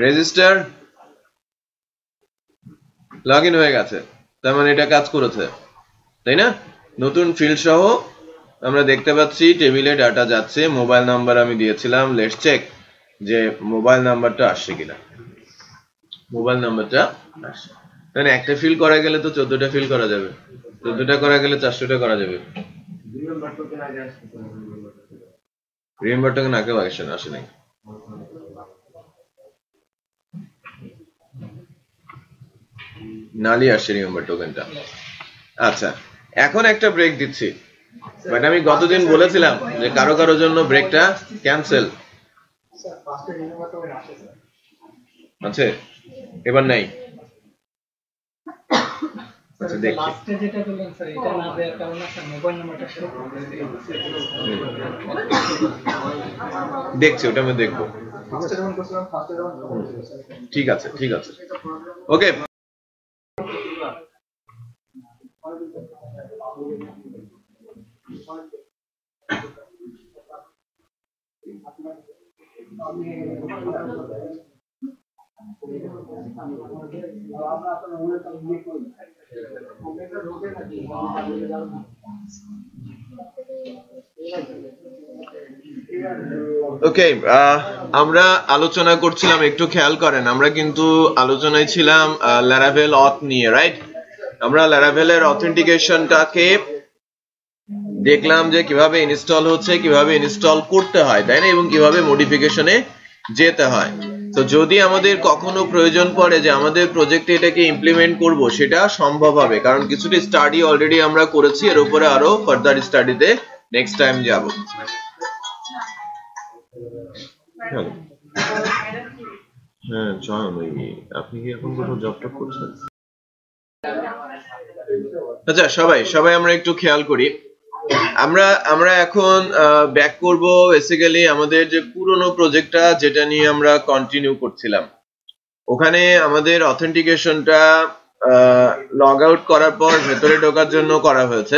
রেজিস্টার লগ ইন হয়ে গেছে, তার মানে এটা কাজ করেছে, তাই না? নতুন ফিল্ড সহ আমরা দেখতে পাচ্ছি টেবিলে ডাটা যাচ্ছে। মোবাইল নাম্বার আমি দিয়েছিলাম, লেটস চেক যে মোবাইল নাম্বারটা আসছে কিনা। মোবাইল নাম্বারটা আসছে, মানে একটা ফিল করা গেলে তো 14টা ফিল করা যাবে, 14টা করা গেলে 400টা করা যাবে। রিমেম্বার টোকেন আগেও আসে নাই। নালি আসছে রিমেম্বার টোকেনটা। আচ্ছা, এখন একটা ব্রেক দিচ্ছি, বাট আমি গতদিন বলেছিলাম যে কারো কারোর জন্য ব্রেকটা ক্যান্সেল আছে, এবার নাই। আচ্ছা দেখি লাস্টে যেটা বললেন স্যার এটা না দেওয়ার কারণে স্যার মোবাইল নাম্বারটা শো করতেছে দেখছি ওটা আমি দেখবো ঠিক আছে ওকে ওকে আমরা আলোচনা করছিলাম একটু খেয়াল করেন আমরা কিন্তু আলোচনায় ছিলাম ল্যারাভেল অথ নিয়ে রাইট আমরা ল্যারাভেলের অথেন্টিকেশনটাকে দেখলাম যে কিভাবে ইনস্টল হচ্ছে কিভাবে ইনস্টল করতে হয় তাই না এবং কিভাবে মডিফিকেশনে যেতে হয় তো যদি আমাদের কখনো প্রয়োজন পড়ে যে আমাদের প্রজেক্টে এটাকে ইমপ্লিমেন্ট করব সেটা সম্ভব হবে কারণ কিছুটা স্টাডি অলরেডি আমরা করেছি এর উপরে আরো ফার্দার স্টাডিতে নেক্সট টাইম যাব হ্যাঁ জয়ন আপনি কি এখন কোথাও জব টপ করছেন আচ্ছা সবাই আমরা একটু খেয়াল করি আমরা এখন ব্যাক করব বেসিক্যালি আমাদের যে পুরনো প্রজেক্টটা যেটা নিয়ে আমরা কন্টিনিউ করছিলাম ওখানে আমাদের অথেন্টিকেশনটা লগ আউট করার পর ভেতরে ঢোকার জন্য করা হয়েছে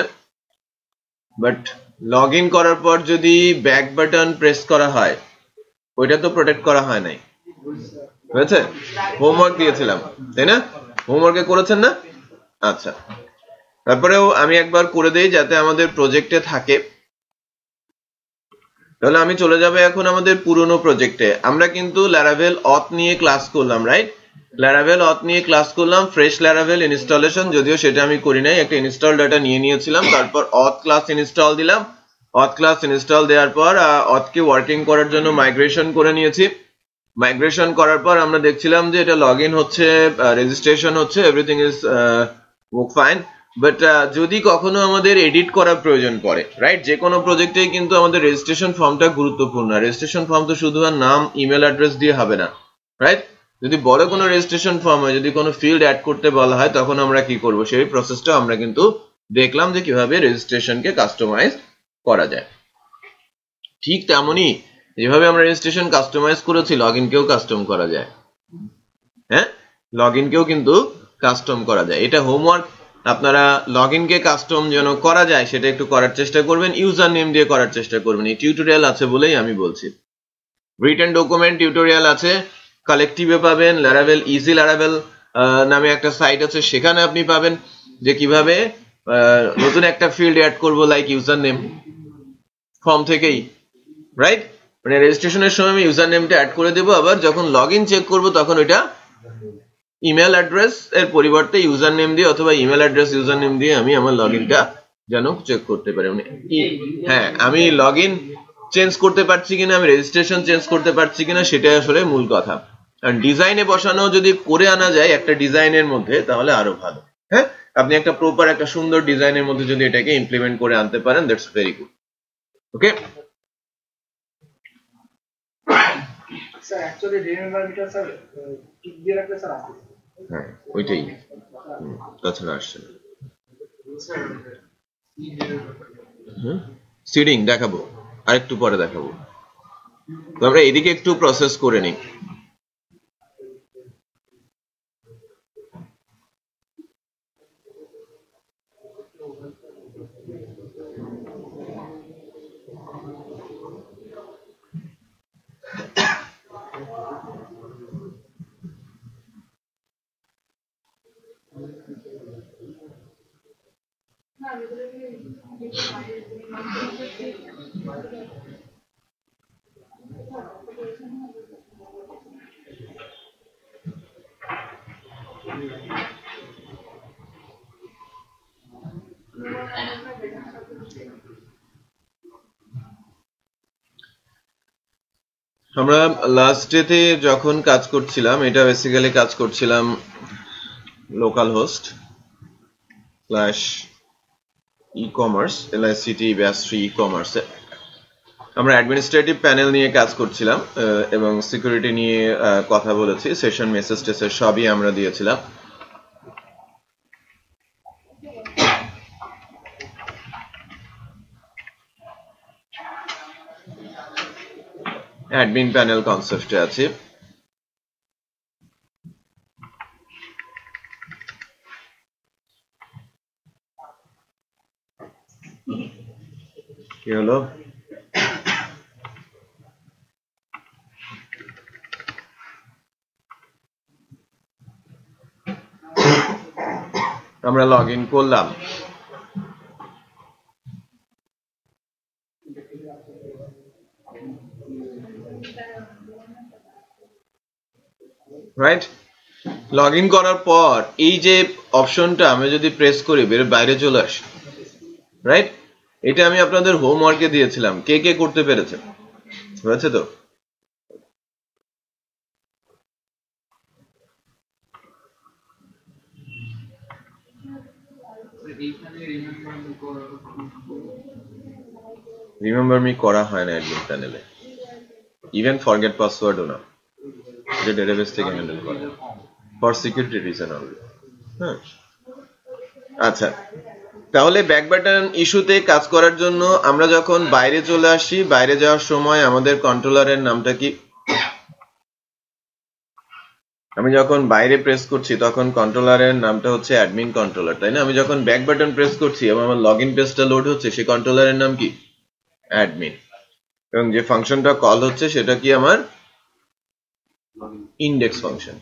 বাট লগ ইন করার পর যদি ব্যাক বাটন প্রেস করা হয় ওইটা তো প্রোটেক্ট করা হয় নাই হয়েছে হোমওয়ার্ক দিয়েছিলাম তাই না হোমওয়ার্কে করেছেন না আচ্ছা তারপরেও আমি একবার করে দেই যাতে আমাদের প্রজেক্টে থাকে তাহলে আমি চলে যাব এখন আমাদের পুরনো প্রজেক্টে আমরা কিন্তু ল্যারাভেল অথ নিয়ে ক্লাস করলাম রাইট ল্যারাভেল অথ নিয়ে ক্লাস করলাম ফ্রেশ ল্যারাভেল ইনস্টলেশন যদিও সেটা আমি করি নাই একটা ইনস্টল ডাটা নিয়েছিলাম তারপর অথ ক্লাস ইনস্টল দিলাম অথ ক্লাস ইনস্টল দেওয়ার পর অথকে ওয়ার্কিং করার জন্য মাইগ্রেশন করে নিয়েছি মাইগ্রেশন করার পর আমরা দেখছিলাম যে এটা লগইন হচ্ছে রেজিস্ট্রেশন হচ্ছে এভরিথিং ইজ ফাইন বাট যদি কখনো আমাদের এডিট করার প্রয়োজন পড়ে রাইট যে কোনো প্রজেক্টেই কিন্তু আমাদের রেজিস্ট্রেশন ফর্মটা গুরুত্বপূর্ণ রেজিস্ট্রেশন ফর্ম তো শুধু আর নাম ইমেল অ্যাড্রেস দিয়ে হবে না রাইট যদি বড় কোনো রেজিস্ট্রেশন ফর্ম হয় যদি কোনো ফিল্ড অ্যাড করতে বলা হয় তখন আমরা কি করব সেই প্রসেসটা আমরা কিন্তু দেখলাম যে কিভাবে রেজিস্ট্রেশনকে কাস্টমাইজ করা যায় ঠিক তেমনই যেভাবে আমরা রেজিস্ট্রেশন কাস্টমাইজ করেছি লগইনকেও কাস্টম করা যায় হ্যাঁ লগইনকেও কিন্তু কাস্টম করা যায় এটা হোমওয়ার্ক আপনারা লগইনকে কাস্টম যেন করা যায় সেটা একটু করার চেষ্টা করবেন ইউজার নেম দিয়ে করার চেষ্টা করবেন এই টিউটোরিয়াল আছে বলেই আমি বলছি রিটেন ডকুমেন্ট টিউটোরিয়াল আছে কালেক্টিভে পাবেন ল্যারাভেল ইজি ল্যারাভেল নামে একটা সাইট আছে সেখানে আপনি পাবেন যে কিভাবে নতুন একটা ফিল্ড অ্যাড করব লাইক ইউজার নেম ফর্ম থেকেই রাইট মানে রেজিস্ট্রেশনের সময় আমি ইউজার নেমটা অ্যাড করে দেব আবার যখন লগইন চেক করব তখন ওইটা ইমেল অ্যাড্রেস এর পরিবর্তে ইউজার নেম দিয়ে অথবা ইমেল অ্যাড্রেস ইউজার নেম দিয়ে আমি আমার লগইনটা যেন চেক করতে পারি হ্যাঁ আমি লগইন চেঞ্জ করতে পারছি কিনা আমি রেজিস্ট্রেশন চেঞ্জ করতে পারছি কিনা সেটাই আসলে মূল কথা আর ডিজাইনে বসানো যদি করে আনা যায় একটা ডিজাইনের মধ্যে তাহলে আরো ভালো হ্যাঁ আপনি একটা প্রপার একটা সুন্দর ডিজাইনের মধ্যে যদি এটাকে ইমপ্লিমেন্ট করে আনতে পারেন that's very good okay sir actually remember meter sir tick দিয়ে রাখলে স্যার আসে হ্যাঁ ওইটাই তাছাড়া আসছে না সিডিং দেখাবো আরেকটু পরে দেখাবো তো আমরা এদিকে একটু প্রসেস করে নিই আমরা লাস্ট ডেতে যখন কাজ করছিলাম এটা বেসিক্যালি কাজ করছিলাম লোকাল হোস্ট /e-commerce LICT ব্যাস3 ই-কমার্স আমরা অ্যাডমিনিস্ট্রেটিভ প্যানেল নিয়ে কাজ করছিলাম এবং সিকিউরিটি নিয়ে কথা বলেছি সেশন মেসেজ টেসের সবই আমরা দিয়েছিলাম অ্যাডমিন প্যানেল কনসেপ্টে আছি। কি হলো? আমরা লগ ইন করলাম। রাইট, লগ ইন করার পর এই যে অপশনটা আমি যদি প্রেস করি বাইরে চলে আসে, রাইট? এটা আমি আপনাদের হোমওয়ার্কে দিয়েছিলাম, কে কে করতে পেরেছে? হয়েছে তো? রিমেম্বার মি করা হয় না অ্যাডমিন প্যানেলে, ইভেন ফরগেট পাসওয়ার্ডও না, এটা ডেটাবেস থেকে হ্যান্ডেল করে ফর সিকিউরিটি রিজন অনলি। হ্যাঁ, আচ্ছা, তাহলে ব্যাক বাটন ইস্যুতে কাজ করার জন্য আমরা যখন বাইরে চলে আসি, বাইরে যাওয়ার সময় আমাদের কন্ট্রোলারের নামটা কি? আমি যখন বাইরে প্রেস করছি তখন কন্ট্রোলারের নামটা হচ্ছে অ্যাডমিন কন্ট্রোলার, তাই না? আমি যখন ব্যাক বাটন প্রেস করছি এবং আমার লগ ইন পেজটা লোড হচ্ছে, সেই কন্ট্রোলারের নাম কি? অ্যাডমিন। এবং যে ফাংশনটা কল হচ্ছে সেটা কি আমার? Index function.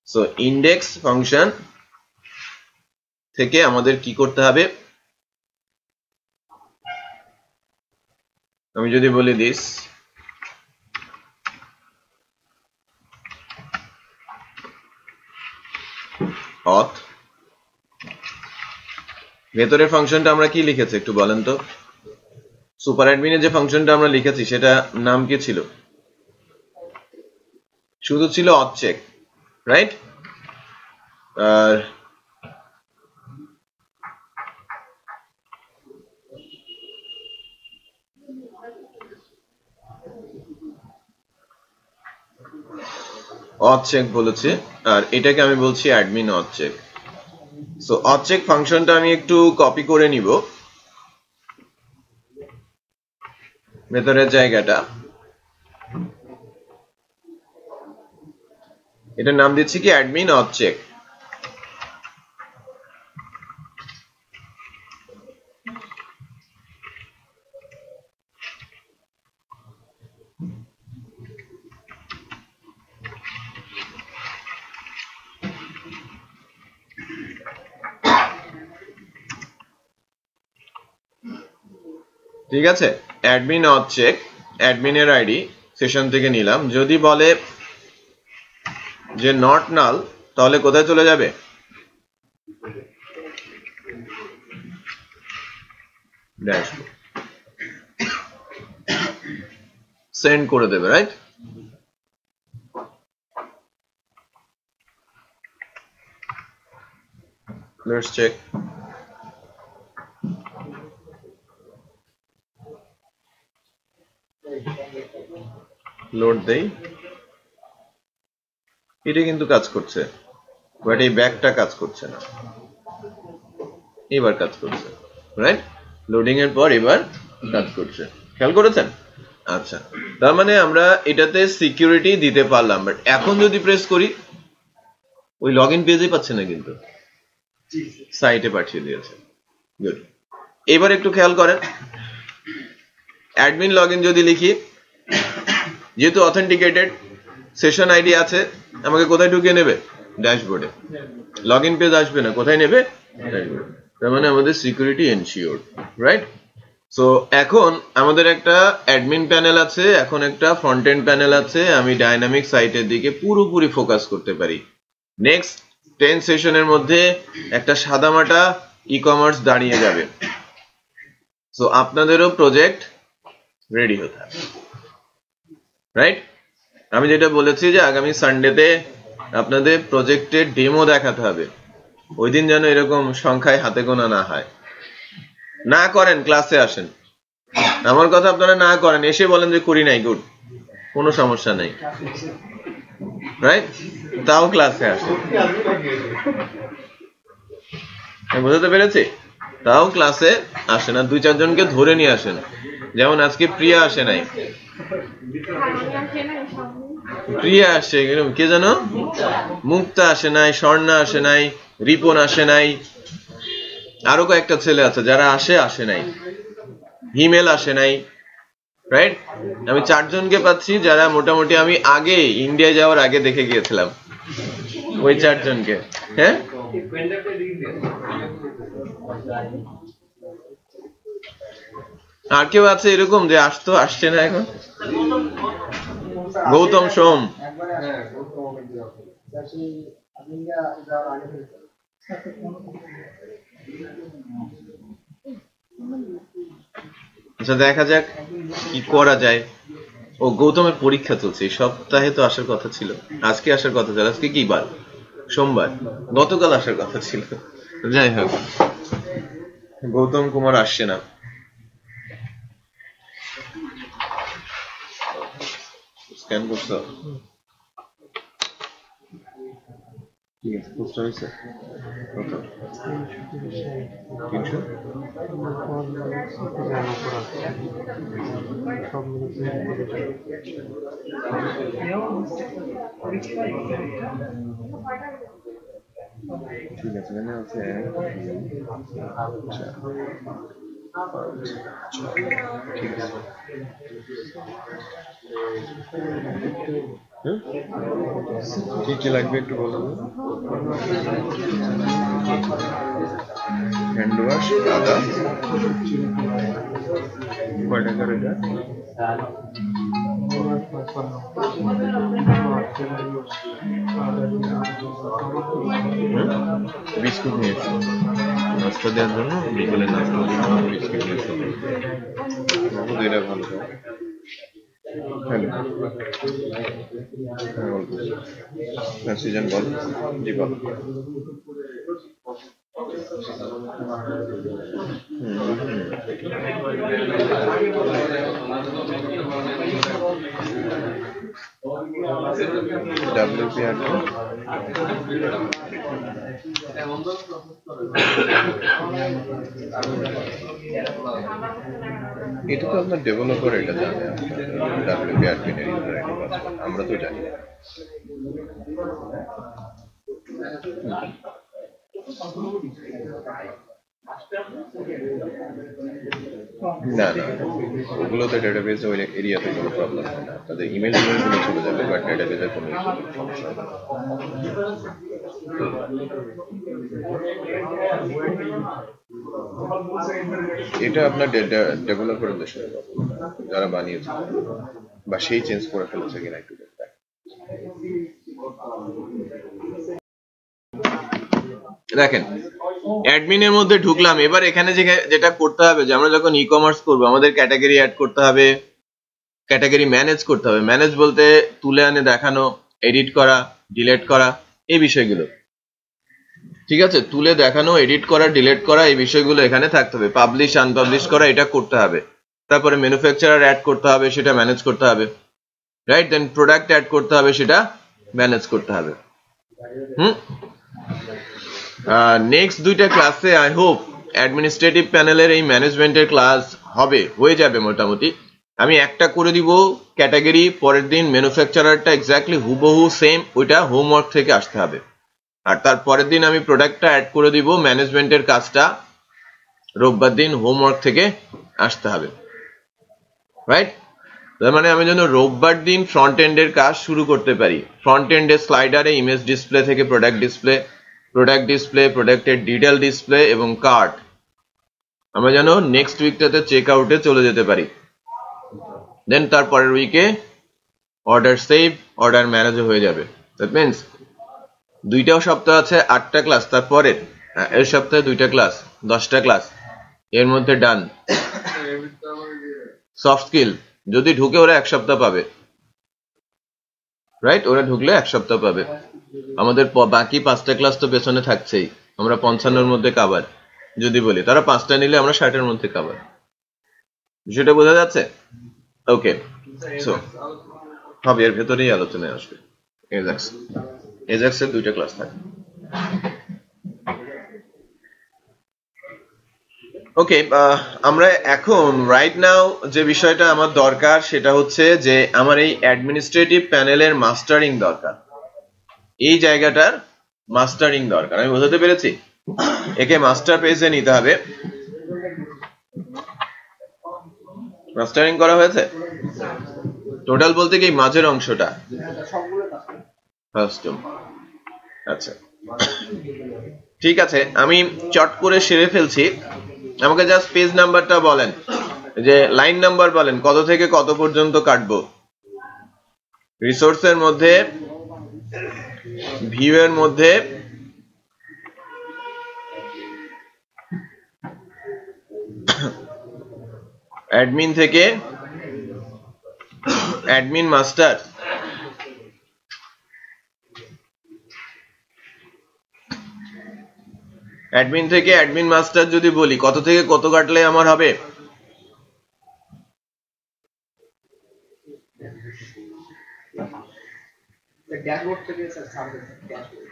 So index function থেকে আমাদের কি করতে হবে? আমি যদি বলি দিস auth, ভেতরের ফাংশনটা আমরা কি লিখেছি একটু বলেন তো? সুপার অ্যাডমিনের যে ফাংশনটা আমরা লিখেছি সেটা নাম কি ছিল? শুধু ছিল auth check, রাইট? আর auth check বলেছে, আর এটাকে আমি বলছি admin auth check। So auth check ফাংশনটা আমি একটু কপি করে নিব ভেতরের জায়গাটা, এটার নাম দিচ্ছি কি? Admin auth check। ঠিক আছে, অ্যাডমিন auth check, অ্যাডমিনের আইডি সেশন থেকে নিলাম। যদি বলে যে নট নাল, তাহলে কোথায় চলে যাবে? ড্যাশবোর্ড সেন্ড করে দেবে, রাইট? Let's check. লোড দেই, এটা কিন্তু কাজ করছে, বাট এই ব্যাকটা কাজ করছে না। এবার কাজ করছে, রাইট? লোডিং এর পর এবার কাজ করছে, খেয়াল করেছেন? আচ্ছা, তার মানে আমরা এটাতে সিকিউরিটি দিতে পারলাম, বাট এখন যদি প্রেস করি ওই লগ ইন পেজে পাচ্ছে না, কিন্তু সাইটে পাঠিয়ে দিয়েছে। গুড। এবার একটু খেয়াল করেন, অ্যাডমিন লগ ইন যদি লিখি, যেহেতু অথেন্টিকেটেড সেশন আইডি আছে, আমাকে কোথায় ঢুকিয়ে নেবে? ড্যাশবোর্ডে। লগ ইন পেজ আসবে না, কোথায় নেবে? ড্যাশবোর্ড। তার মানে আমাদের সিকিউরিটি এনশিওরড, রাইট? সো এখন আমাদের একটা অ্যাডমিন প্যানেল আছে, এখন একটা ফ্রন্ট এন্ড প্যানেল আছে, আমি ডাইনামিক সাইটের দিকে পুরোপুরি ফোকাস করতে পারি। নেক্সট 10 সেশনের মধ্যে একটা সাদামাটা ই কমার্স দাঁড়িয়ে যাবে। সো আপনাদেরও প্রজেক্ট রেডি হতে হবে, রাইট? আমি যেটা বলেছি যে আগামী সানডেতে আপনাদের প্রজেক্টের ডেমো দেখাতে হবে, ওই দিন যেন এরকম সংখ্যায় হাতে গোনা না হয়। না করেন ক্লাসে আসেন, আমার কথা আপনারা না করেন, এসে বলেন যে করি নাই, গুড, কোনো সমস্যা নেই, রাইট? তাও ক্লাসে আসেন, বুঝতে পেরেছি? তাও ক্লাসে আসেন, আর 2-4 জনকে ধরে নিয়ে আসেন, যেমন আজকে প্রিয়া আসে নাই, প্রিয়া আসে, কে জানো, মুক্তা আসে নাই, স্বর্ণা আসে নাই, রিপন আসে নাই, আরো কয়েকটা ছেলে আছে যারা আসে নাই, হিমেল আসে নাই, রাইট? আমি 4 জনকে পাচ্ছি যারা মোটামুটি আমি আগে ইন্ডিয়া যাওয়ার আগে দেখে গিয়েছিলাম, ওই 4 জনকে। হ্যাঁ, আর কেউ আছে এরকম যে আসছে না এখন? গৌতম সোম, আচ্ছা দেখা যাক কি করা যায়। ও গৌতমের পরীক্ষা চলছে, এই সপ্তাহে তো আসার কথা ছিল, আজকে আসার কথা ছিল, আজকে কি বার? সোমবার, গতকাল আসার কথা ছিল। যাই হোক, গৌতম কুমার আসছে না। স্ক্যান করছো? ঠিক আছে, পোস্ট হয়েছে কত? 300। ঠিক আছে, মানে হচ্ছে ঠিক আছে। কি কি লাগবে একটু বলো। হ্যান্ড ওয়াশ, আদা, কয় টাকার এটা? বিস্কুট নিয়েছি নাস্তা দেওয়ার জন্য, বিকেলে নাস্তা জন্য বিস্কুট নিয়েছি। এটা ভালো। হ্যালো, হ্যাঁ সিজন বল। জি বল। WPR এটা তো আপনার ডেভেলপার এটা জানে, WPR পিনের ইউজার আইডি পাসওয়ার্ড আমরা তো জানি না। না ওগুলোতে ডেটাবেসে ওই এরিয়াতে কোনো প্রবলেম হয় না, তাদের ইমেল গুলো চলে যাবে, বাট ডেটাবেসে কোনো সমস্যা হবে না। এটা আপনার ডেভেলপারদের সাথে যারা বানিয়েছে বা সেই চেঞ্জ করে ফেলেছে কিনা একটু দেখতে। দেখেন অ্যাডমিনের মধ্যে ঢুকলাম, এবার এখানে যেটা করতে হবে যে আমরা যখন ই কমার্স করবো আমাদের ক্যাটাগরি অ্যাড করতে হবে, ক্যাটাগরি ম্যানেজ করতে হবে। ম্যানেজ বলতে তুলে আনে দেখানো, এডিট করা, ডিলিট করা, এই বিষয়গুলো। ঠিক আছে, তুলে দেখানো, এডিট করা, ডিলিট করা, এই বিষয়গুলো এখানে থাকতে হবে। পাবলিশ আনপাবলিশ করা, এটা করতে হবে। তারপরে ম্যানুফ্যাকচারার অ্যাড করতে হবে, সেটা ম্যানেজ করতে হবে, রাইট? দেন প্রোডাক্ট অ্যাড করতে হবে, সেটা ম্যানেজ করতে হবে। নেক্সট 2টা ক্লাসে আই হোপ অ্যাডমিনিস্ট্রেটিভ প্যানেলের এই ম্যানেজমেন্টের ক্লাস হয়ে যাবে মোটামুটি। আমি একটা করে দিব ক্যাটাগরি, পরের দিন ম্যানুফ্যাকচারারটা এক্স্যাক্টলি হুবহু সেম, ওইটা হোমওয়ার্ক থেকে আসতে হবে। আর তার পরের দিন আমি প্রোডাক্টটা অ্যাড করে দিব, ম্যানেজমেন্টের কাজটা রোববার দিন হোমওয়ার্ক থেকে আসতে হবে, রাইট? তার মানে আমি যেন রোববার দিন ফ্রন্ট এন্ডের কাজ শুরু করতে পারি। ফ্রন্ট এন্ডের স্লাইডারে ইমেজ ডিসপ্লে থেকে প্রোডাক্ট ডিসপ্লে, প্রোডাক্টের ডিটেল ডিসপ্লে এবং কার্ট আমরা যেন নেক্সট উইকটাতে চেক আউটে চলে যেতে পারি। দেন তারপরের উইকে অর্ডার সেভ, অর্ডার ম্যানেজ হয়ে যাবে। দ্যাট মিনস 2টা সপ্তাহ আছে, 8টা ক্লাস, তারপরে এর সপ্তাহে 2টা ক্লাস, 10টা ক্লাস, এর মধ্যে ডান। সফট স্কিল যদি ঢুকে ওরা 1 সপ্তাহ পাবে, রাইট? ওরা ঢুকলে 1 সপ্তাহ পাবে। আমাদের বাকি 5টা ক্লাস তো পেছনে থাকছেই, আমরা 55-র মধ্যে কাভার যদি বলি, তারা 5টা নিলে আমরা 60-এর মধ্যে কাভার। বিষয়টা বোঝা যাচ্ছে? ওকে, সো হবে এর ভেতরেই আলোচনায় আসবে। এজাক্সের 2টা ক্লাস থাকে। ওকে, আমরা এখন রাইট নাও যে বিষয়টা আমার দরকার সেটা হচ্ছে যে আমার এই অ্যাডমিনিস্ট্রেটিভ প্যানেলের মাস্টারিং দরকার। এই জায়গাটার মাস্টারিং দরকার। আমি বোঝাতে পেরেছি? একে মাস্টার পেজে নিতে হবে। মাস্টারিং করা হয়েছে টোটাল বলতে কি মাঝের অংশটা? কাস্টম। আচ্ছা ঠিক আছে, আমি চট করে সেরে ফেলছি। আমাকে জাস্ট পেজ নাম্বারটা বলেন, যে লাইন নাম্বার বলেন, কত থেকে কত পর্যন্ত কাটবো। রিসোর্সের মধ্যে, ভিউ এর মধ্যে, অ্যাডমিন থেকে অ্যাডমিন মাস্টার, অ্যাডমিন থেকে অ্যাডমিন মাস্টার যদি বলি কত থেকে কত কাটলে আমার হবে? ড্যাশবোর্ড থেকে স্যার ছাড়বে ড্যাশবোর্ড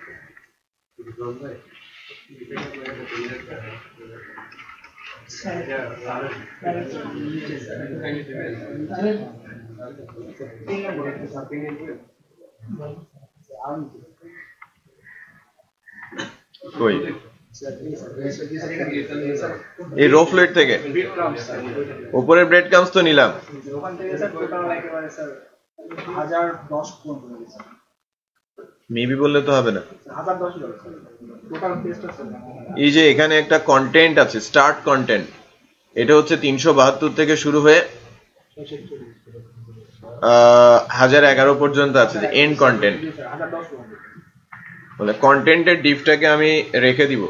কই এই রো ফ্লেট থেকে উপরে ব্রেড কামস তো নিলাম, ওখান থেকে স্যার টোটাল একেবারে স্যার 1010 কোণ হয়ে গেছে। মেবি বললে তো হবে না। 1010 হলো টোটাল পেজটা স্যার। এই যে এখানে একটা কন্টেন্ট আছে, স্টার্ট কন্টেন্ট, এটা হচ্ছে 372 থেকে শুরু হয়ে 1011 পর্যন্ত আছে, যে এন্ড কন্টেন্ট। বলে কন্টেন্টের ডিপটাকে আমি রেখে দিব।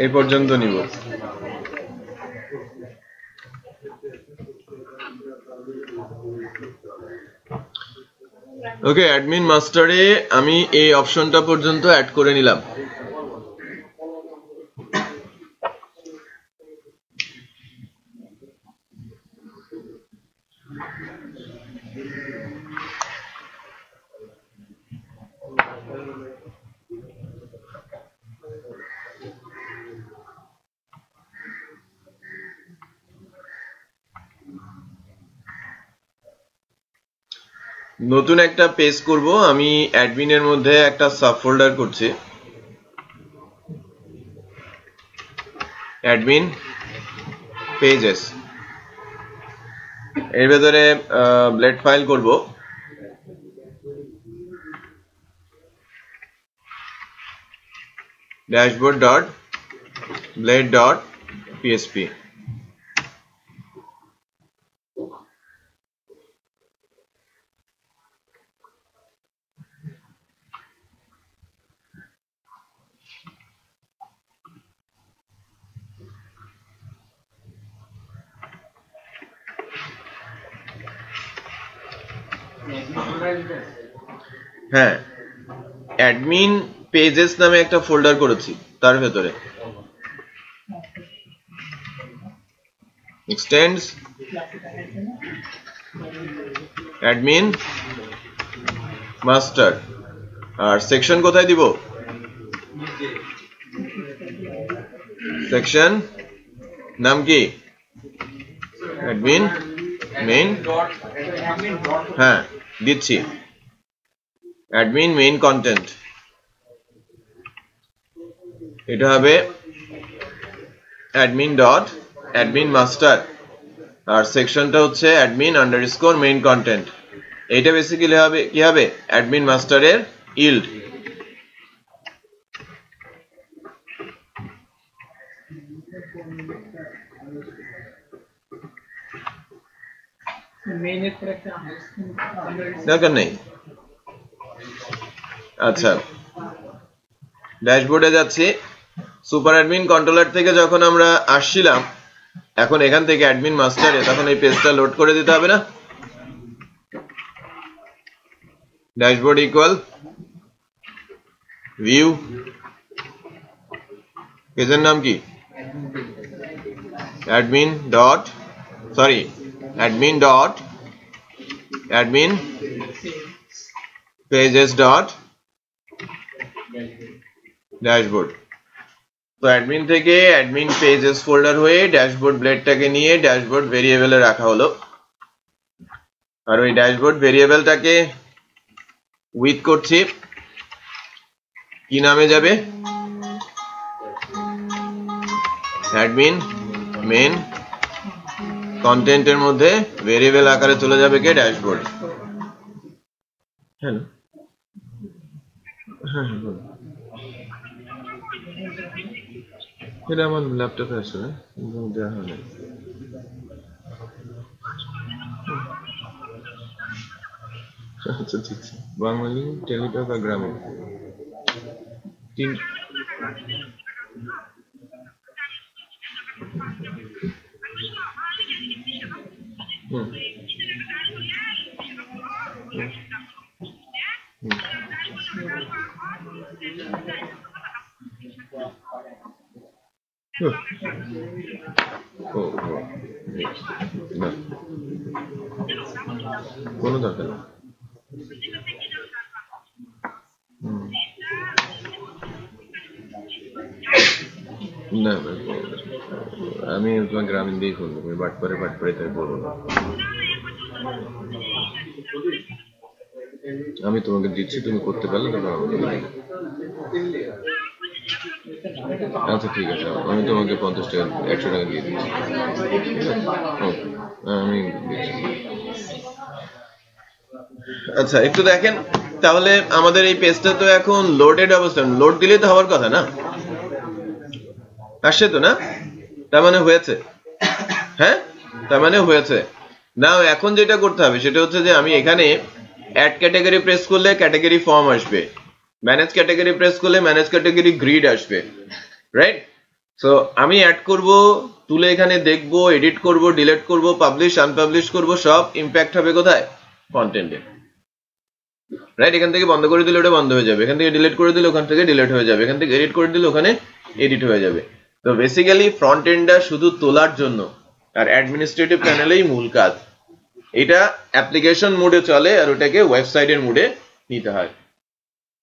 এই পর্যন্ত নিব। ওকে, অ্যাডমিন মাস্টারে আমি এই অপশনটা পর্যন্ত অ্যাড করে নিলাম। নতুন একটা পেজ করব আমি, অ্যাডমিনের মধ্যে একটা সাব ফোল্ডার করছি, অ্যাডমিন পেজেস। এর ভেতরে ব্লেড ফাইল করব, dashboard.blade.php। হ্যাঁ, অ্যাডমিন পেজেস নামে একটা ফোল্ডার করেছি, তার ভেতরে এক্সটেন্ডস অ্যাডমিন মাস্টার। আর সেকশন কোথায় দিব? সেকশন নাম কি? Admin main. হ্যাঁ দিচ্ছি, অ্যাডমিন মেইন কন্টেন্ট। এটা হবে অ্যাডমিন ডট অ্যাডমিন মাস্টার, আর সেকশনটা হচ্ছে অ্যাডমিন আন্ডারস্কোর মেইন কন্টেন্ট। এইটা বেসিক্যালি হবে কি হবে? অ্যাডমিন মাস্টারের ইল্ড। দরকার নেই। আচ্ছা ড্যাশবোর্ডে যাচ্ছি। সুপার অ্যাডমিন কন্ট্রোলার থেকে যখন আমরা আসছিলাম, এখন এখান থেকে অ্যাডমিন মাস্টারে, তখন এই পেজটা লোড করে দিতে হবে না? ড্যাশবোর্ড ইকুয়াল ভিউ, পেজের নাম কি? Admin pages dot dashboard. তো অ্যাডমিন থেকে অ্যাডমিন পেজেস ফোল্ডার হয়ে ড্যাশবোর্ড ব্লেডটাকে নিয়ে ড্যাশবোর্ড ভেরিয়েবলে রাখা হলো। আর ওই ড্যাশবোর্ড ভেরিয়েবলটাকে উইথ করছি, কি নামে যাবে? অ্যাডমিন মেন কন্টেন্টের মধ্যে ভেরিয়েবল আকারে চলে যাবে কে? ড্যাশবোর্ড। হ্যাঁ, এটা আমার ল্যাপটপে আছে, দেওয়া হয় না। আচ্ছা ঠিক আছে। বাঙালি টেলিটক আর গ্রামীণ তিন কোনো দরকার না। না আমি তোমার গ্রামীণ দিয়ে করবো, বাট করে তাই বলবো না। আমি তোমাকে দিচ্ছি, তুমি করতে পারলে তখন আমাকে দিবে। আচ্ছা ঠিক আছে, আমি তোমাকে 50 টাকা 100 টাকা দিয়ে দিচ্ছি। আমি দিচ্ছি। আচ্ছা একটু দেখেন তাহলে, আমাদের এই পেজটা তো এখন লোডেড অবস্থা, লোড দিলে তো হওয়ার কথা না? আসছে তো না? তার মানে হয়েছে। হ্যাঁ, তার মানে হয়েছে। না, এখন যেটা করতে হবে সেটা হচ্ছে যে আমি এখানে অ্যাড ক্যাটাগরি প্রেস করলে ক্যাটাগরি ফর্ম আসবে, ম্যানেজ ক্যাটাগরি প্রেস করলে ম্যানেজ ক্যাটাগরি গ্রিড আসবে, রাইট? সো আমি অ্যাড করব, তুলে এখানে দেখব, এডিট করব, ডিলিট করব, পাবলিশ আনপাবলিশ করব, সব ইম্প্যাক্ট হবে কোথায়? কন্টেন্টে, রাইট? এখান থেকে বন্ধ করে দিলে ওটা বন্ধ হয়ে যাবে, এখান থেকে ডিলিট করে দিলে ওখান থেকে ডিলিট হয়ে যাবে, এখান থেকে এডিট করে দিলে ওখানে এডিট হয়ে যাবে। তো বেসিক্যালি ফ্রন্ট এন্ডটা শুধু তোলার জন্য, আর অ্যাডমিনিস্ট্রেটিভ প্যানেলেই মূল কাজ। এটা অ্যাপ্লিকেশন মোডে চলে আর ওটাকে ওয়েবসাইটের মোডে নিতে হয়।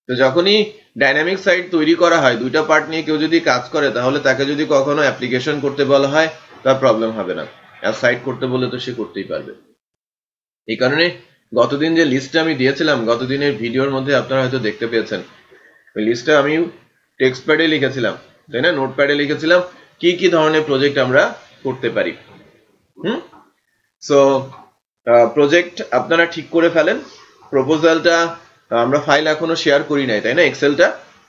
তো যখনই ডাইনামিক সাইট তৈরি করা হয়, দুইটা পার্ট নিয়ে কেউ যদি কাজ করে, তাহলে তাকে যদি কখনো অ্যাপ্লিকেশন করতে বলা হয় তার প্রবলেম হবে না, আর সাইট করতে বলে তো সে করতেই পারবে। এই কারণে গতদিন যে লিস্টটা আমি দিয়েছিলাম, গতদিনের ভিডিওর মধ্যে আপনারা হয়তো দেখতে পেয়েছেন, ওই লিস্টটা আমি টেক্সট প্যাডে লিখেছিলাম, তাই না? নোটপ্যাডে লিখেছিলাম কি কি ধরনের প্রজেক্ট আমরা করতে পারি। সো প্রজেক্ট আপনারা ঠিক করে ফেলেন। প্রপোজালটা আমরা ফাইল এখনো শেয়ার করি নাই, তাই না?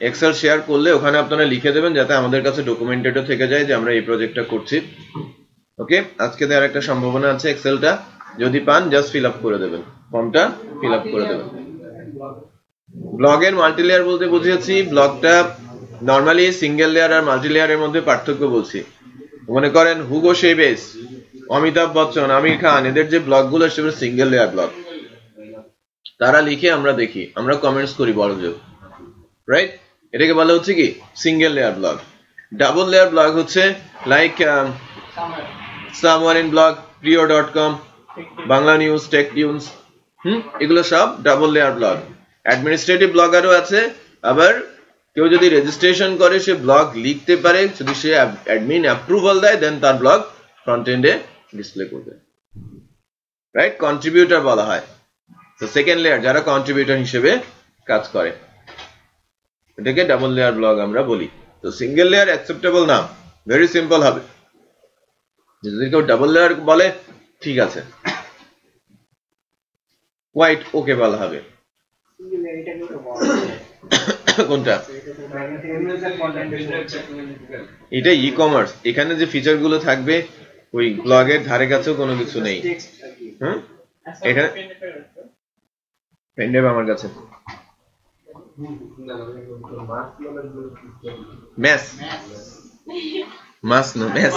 এক্সেল শেয়ার করলে ওখানে আপনারা লিখে দেবেন, যাতে আমাদের কাছে ডকুমেন্টেডও থেকে যায় যে আমরা এই প্রজেক্টটা করছি। ওকে, আজকে দেওয়ার একটা সম্ভাবনা আছে। এক্সেলটা যদি পান জাস্ট ফিল আপ করে দেবেন, ফর্মটা ফিল আপ করে দেবেন। ব্লগের মাল্টিলেয়ার বলতে বুঝিয়েছি, ব্লগটা নর্মালি সিঙ্গেল লেয়ার আর মাল্টি লেয়ারের মধ্যে পার্থক্য বলছি। মনে করেন হুগো শেভেজ, অমিতাভ বচ্চন, আমির খান, এদের যে ব্লগগুলো সেগুলো সিঙ্গেল লেয়ার ব্লগ। তারা লিখে আমরা দেখি, আমরা কমেন্টস করি বড় জোর, রাইট? এটাকে বলা হচ্ছে কি single layer blog. Double layer blog হচ্ছে লাইক সামওয়ার ইন ব্লগ, প্রিয়.com, বাংলা নিউজ, টেক টিউনস, এগুলো সব ডাবল লেয়ার ব্লগ। অ্যাডমিনিস্ট্রেটিভ ব্লগারও আছে, আবার কেউ যদি রেজিস্ট্রেশন করে সে ব্লগ লিখতে পারে, যদি সে অ্যাডমিন অ্যাপ্রুভাল দেয় দেন তার ব্লগ ফ্রন্ট এন্ডে ডিসপ্লে করবে, রাইট? কন্ট্রিবিউটর বলা হয়। তো সেকেন্ড লেয়ার যারা কন্ট্রিবিউটর হিসেবে কাজ করে, এটাকে ডাবল লেয়ার ব্লগ আমরা বলি। তো সিঙ্গেল লেয়ার অ্যাকসেপ্টেবল না, ভেরি সিম্পল হবে। যদি কেউ ডাবল লেয়ার বলে ঠিক আছে, হোয়াইট ওকে বলা হবে। কোনটা? এটা ই কমার্স, এখানে যে ফিচার গুলো থাকবে ওই ব্লগের ধারে কাছেও কোনো কিছু নেই। এখানে পেন ড্রাইভ আমার কাছে, মেস মাস না মেস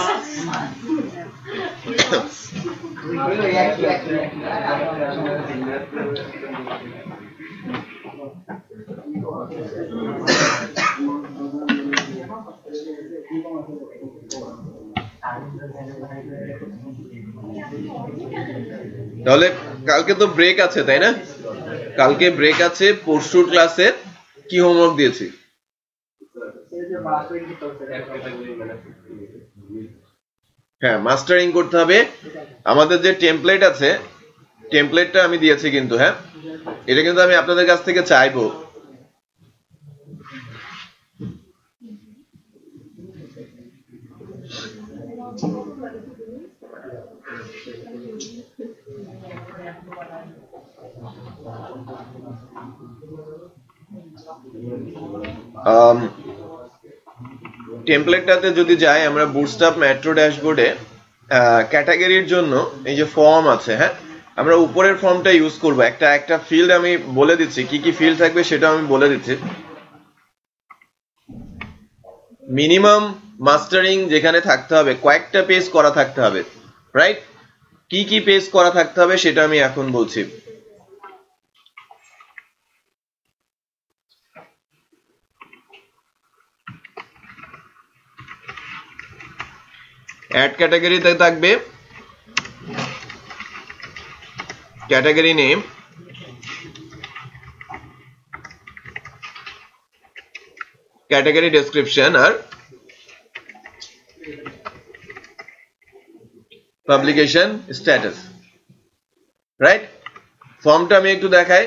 তাহলে কালকে তো ব্রেক আছে তাই না? কালকে ব্রেক আছে। পরশুর ক্লাসে কি হোমওয়ার্ক দিয়েছি? হ্যাঁ, মাস্টারিং করতে হবে। আমাদের যে টেমপ্লেট আছে, টেমপ্লেটটা আমি দিয়েছি কিন্তু। হ্যাঁ, এটা কিন্তু আমি আপনাদের কাছ থেকে চাইবো। টেমপ্লেটটাতে যদি যাই আমরা, বুটস্ট্র্যাপ মেট্রো ড্যাশবোর্ডে ক্যাটাগরির জন্য এই যে ফর্ম আছে, হ্যাঁ, আমরা উপরের ফর্মটা ইউজ করব। একটা ফিল্ড আমি বলে দিচ্ছি, কি কি ফিল্ড থাকবে সেটা আমি বলে দিচ্ছি। মিনিমাম মাস্টারিং যেখানে থাকতে হবে, কয়েকটা পেজ করা থাকতে হবে, রাইট? কি কি পেজ করা থাকতে হবে সেটা আমি এখন বলছি। অ্যাড ক্যাটাগরিতে থাকবে ক্যাটাগরি নেম, ক্যাটাগরি ডেসক্রিপশন আর পাবলিকেশন স্ট্যাটাস, রাইট? ফর্মটা আমি একটু দেখাই।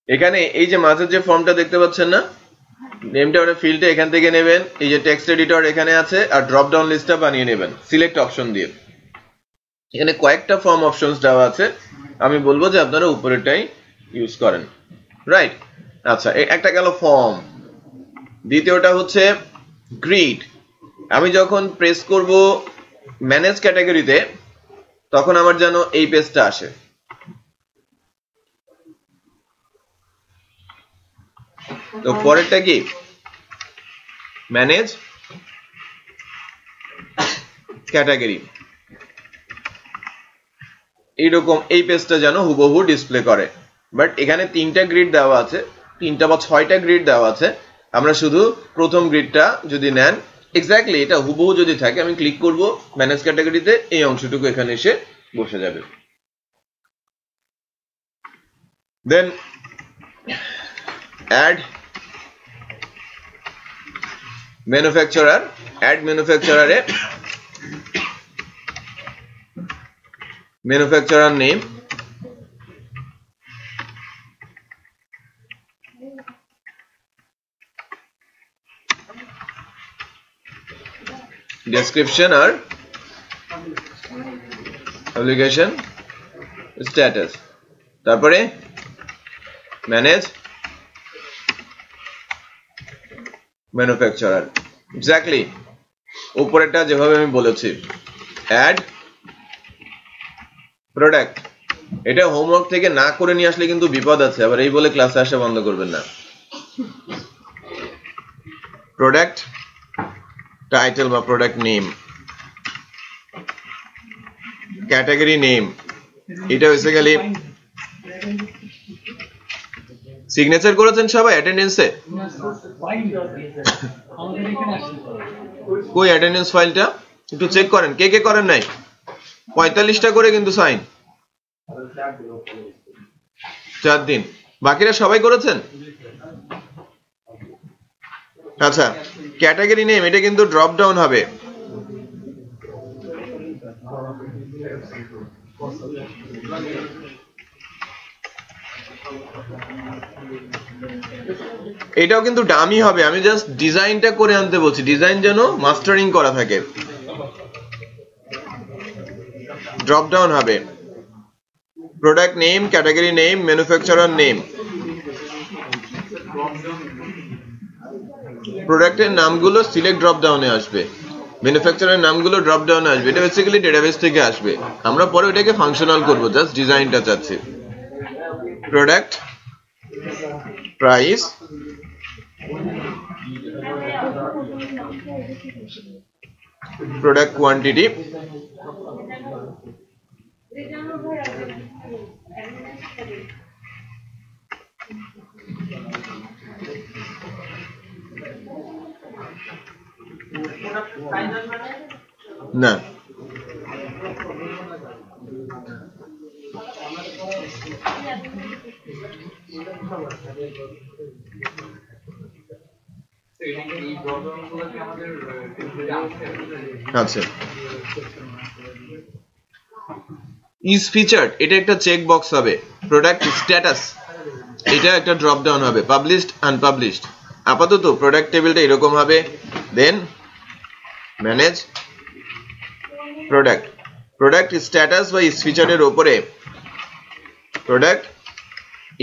এখানে এই যে মাঝের যে ফর্মটা দেখতে পাচ্ছেন না, নেমটা ওটা ফিল্ডে এখান থেকে নেবেন। এই যে টেক্সট এডিটর এখানে আছে, আর ড্রপ ডাউন লিস্টটা বানিয়ে নেবেন সিলেক্ট অপশন দিয়ে। এখানে কয়েকটা ফর্ম অপশনস দেওয়া আছে, আমি বলবো যে আপনারা উপরেরটাই ইউজ করেন, রাইট? আচ্ছা, একটা গেল ফর্ম। দ্বিতীয়টা হচ্ছে গ্রিড। আমি যখন প্রেস করব ম্যানেজ ক্যাটাগরিতে, তখন আমার যেন এই পেজটা আসে। তো পরেরটা কি? Manage category. এইরকম এই পেজটা যেন হুবহু ডিসপ্লে করে। বাট এখানে 3টা গ্রিড দেওয়া আছে, 3টা বা 6টা গ্রিড দেওয়া আছে। আমরা শুধু প্রথম গ্রিডটা যদি নেন, এক্স্যাক্টলি এটা হুবহু যদি থাকে, আমি ক্লিক করব ম্যানেজ ক্যাটাগরিতে, এই অংশটুকু এখানে এসে বসে যাবে। Then add manufacturer. অ্যাড ম্যানুফ্যাকচারারে ম্যানুফ্যাকচারার নেম, ডেসক্রিপশন আর পাবলিকেশন স্ট্যাটাস। তারপরে ম্যানেজ ম্যানুফ্যাকচারার, এক্স্যাক্টলি উপরেরটা যেভাবে আমি বলেছি। Add product. এটা হোমওয়ার্ক থেকে না করে নিয়ে আসলে কিন্তু বিপদ আছে, আবার এই বলে ক্লাসে আসা বন্ধ করবেন না। প্রোডাক্ট টাইটেল বা প্রোডাক্ট নেম, ক্যাটাগরি নেম। এটা বেসিক্যালি সিগনেচার করেছেন সবাই অ্যাটেন্ডেন্সে? কই অ্যাটেন্ডেন্স ফাইলটা একটু চেক করেন, কে কে করেন নাই? 45টা করে কিন্তু সাইন, 4 দিন। বাকিরা সবাই করেছেন? আচ্ছা, ক্যাটাগরি নেম এটা কিন্তু ড্রপ ডাউন হবে। এটাও কিন্তু ডামি হবে, আমি জাস্ট ডিজাইনটা করে আনতে বলছি, ডিজাইন যেন মাস্টারিং করা থাকে। ড্রপ ডাউন হবে product name, category name, manufacturer name. প্রোডাক্টের নামগুলো সিলেক্ট ড্রপ ডাউনে আসবে। ম্যানুফ্যাকচারার নামগুলো ড্রপ ডাউন আসবে, এটা বেসিক্যালি ডেটাবেস থেকে আসবে, আমরা পরে ওটাকে ফাংশনাল করব, জাস্ট ডিজাইনটা চাচ্ছি। প্রোডাক্ট প্রাইস প্রোডাক্ট কোয়ান্টিটি না আচ্ছা ইজ ফিচার্ড, এটা একটা চেক বক্স হবে। প্রোডাক্ট স্ট্যাটাস, এটা একটা ড্রপ ডাউন হবে। পাবলিশড আনপাবলিশড, আপাতত প্রোডাক্ট টেবিলটা এরকম হবে। দেন ম্যানেজ প্রোডাক্ট, প্রোডাক্ট স্ট্যাটাস বা ইজ ফিচার্ডের উপরে প্রোডাক্ট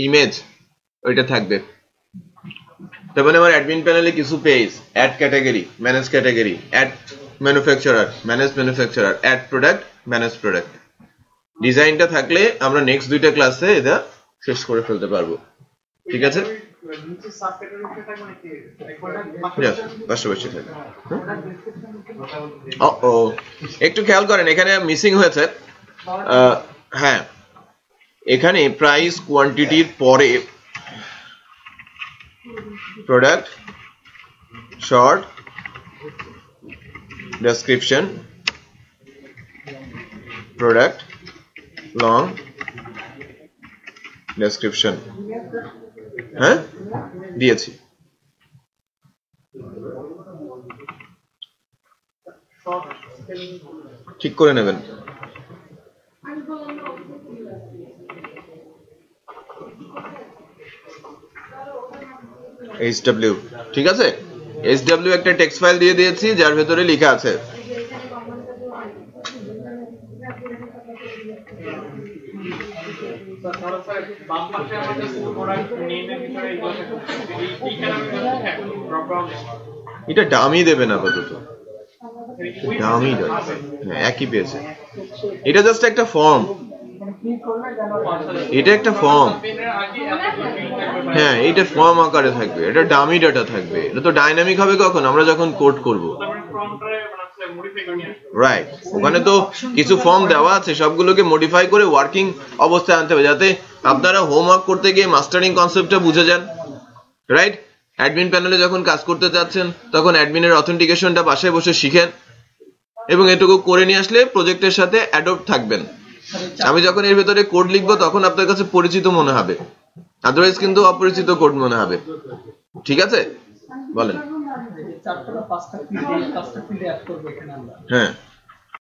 ইমেজ ওইটা থাকবে। তার মানে আমার অ্যাডমিন প্যানেলে কিছু page, add category, manage category, add manufacturer, manage manufacturer, add product, manage product. ডিজাইনটা থাকলে আমরা নেক্সট দুইটা ক্লাসে এটা শেষ করে ফেলতে পারবো। ঠিক আছে, পাশাপাশি থাকবে। একটু খেয়াল করেন, এখানে মিসিং হয়েছে। হ্যাঁ, এখানে প্রাইস কোয়ান্টিটির পরে product short description, product long description, হ্যাঁ দিয়েছি। ঠিক করে নেবেন। HW, ঠিক আছে, HW একটা টেক্সট ফাইল দিয়ে দিয়েছি যার ভেতরে লেখা আছে এটা ডামি দেবেন আপাতত, ডামি একই পেয়েছে। এটা জাস্ট একটা ফর্ম, এটা একটা ফর্ম। হ্যাঁ, এটা ফর্ম আকারে থাকবে, এটা ডামি ডাটা থাকবে। এটা তো ডাইনামিক হবে কখন, আমরা যখন কোড করব। রাইট, ওখানে তো কিছু ফর্ম দেওয়া আছে, সবগুলোকে মডিফাই করে ওয়ার্কিং অবস্থায় আনতে হবে, যাতে আপনারা হোমওয়ার্ক করতে গিয়ে মাস্টারিং কনসেপ্টটা বুঝে যান। রাইট, অ্যাডমিন প্যানেলে যখন কাজ করতে যাচ্ছেন তখন অ্যাডমিনের অথেন্টিকেশনটা বাসায় বসে শিখেন এবং এটুকু করে নিয়ে আসলে প্রজেক্টের সাথে অ্যাডপ্ট থাকবেন। আমি যখন এর ভেতরে কোড লিখবো তখন আপনার কাছে পরিচিত মনে হবে, আদারওয়াইজ কিন্তু অপরিচিত কোড মনে হবে। ঠিক আছে, বলেন। হ্যাঁ,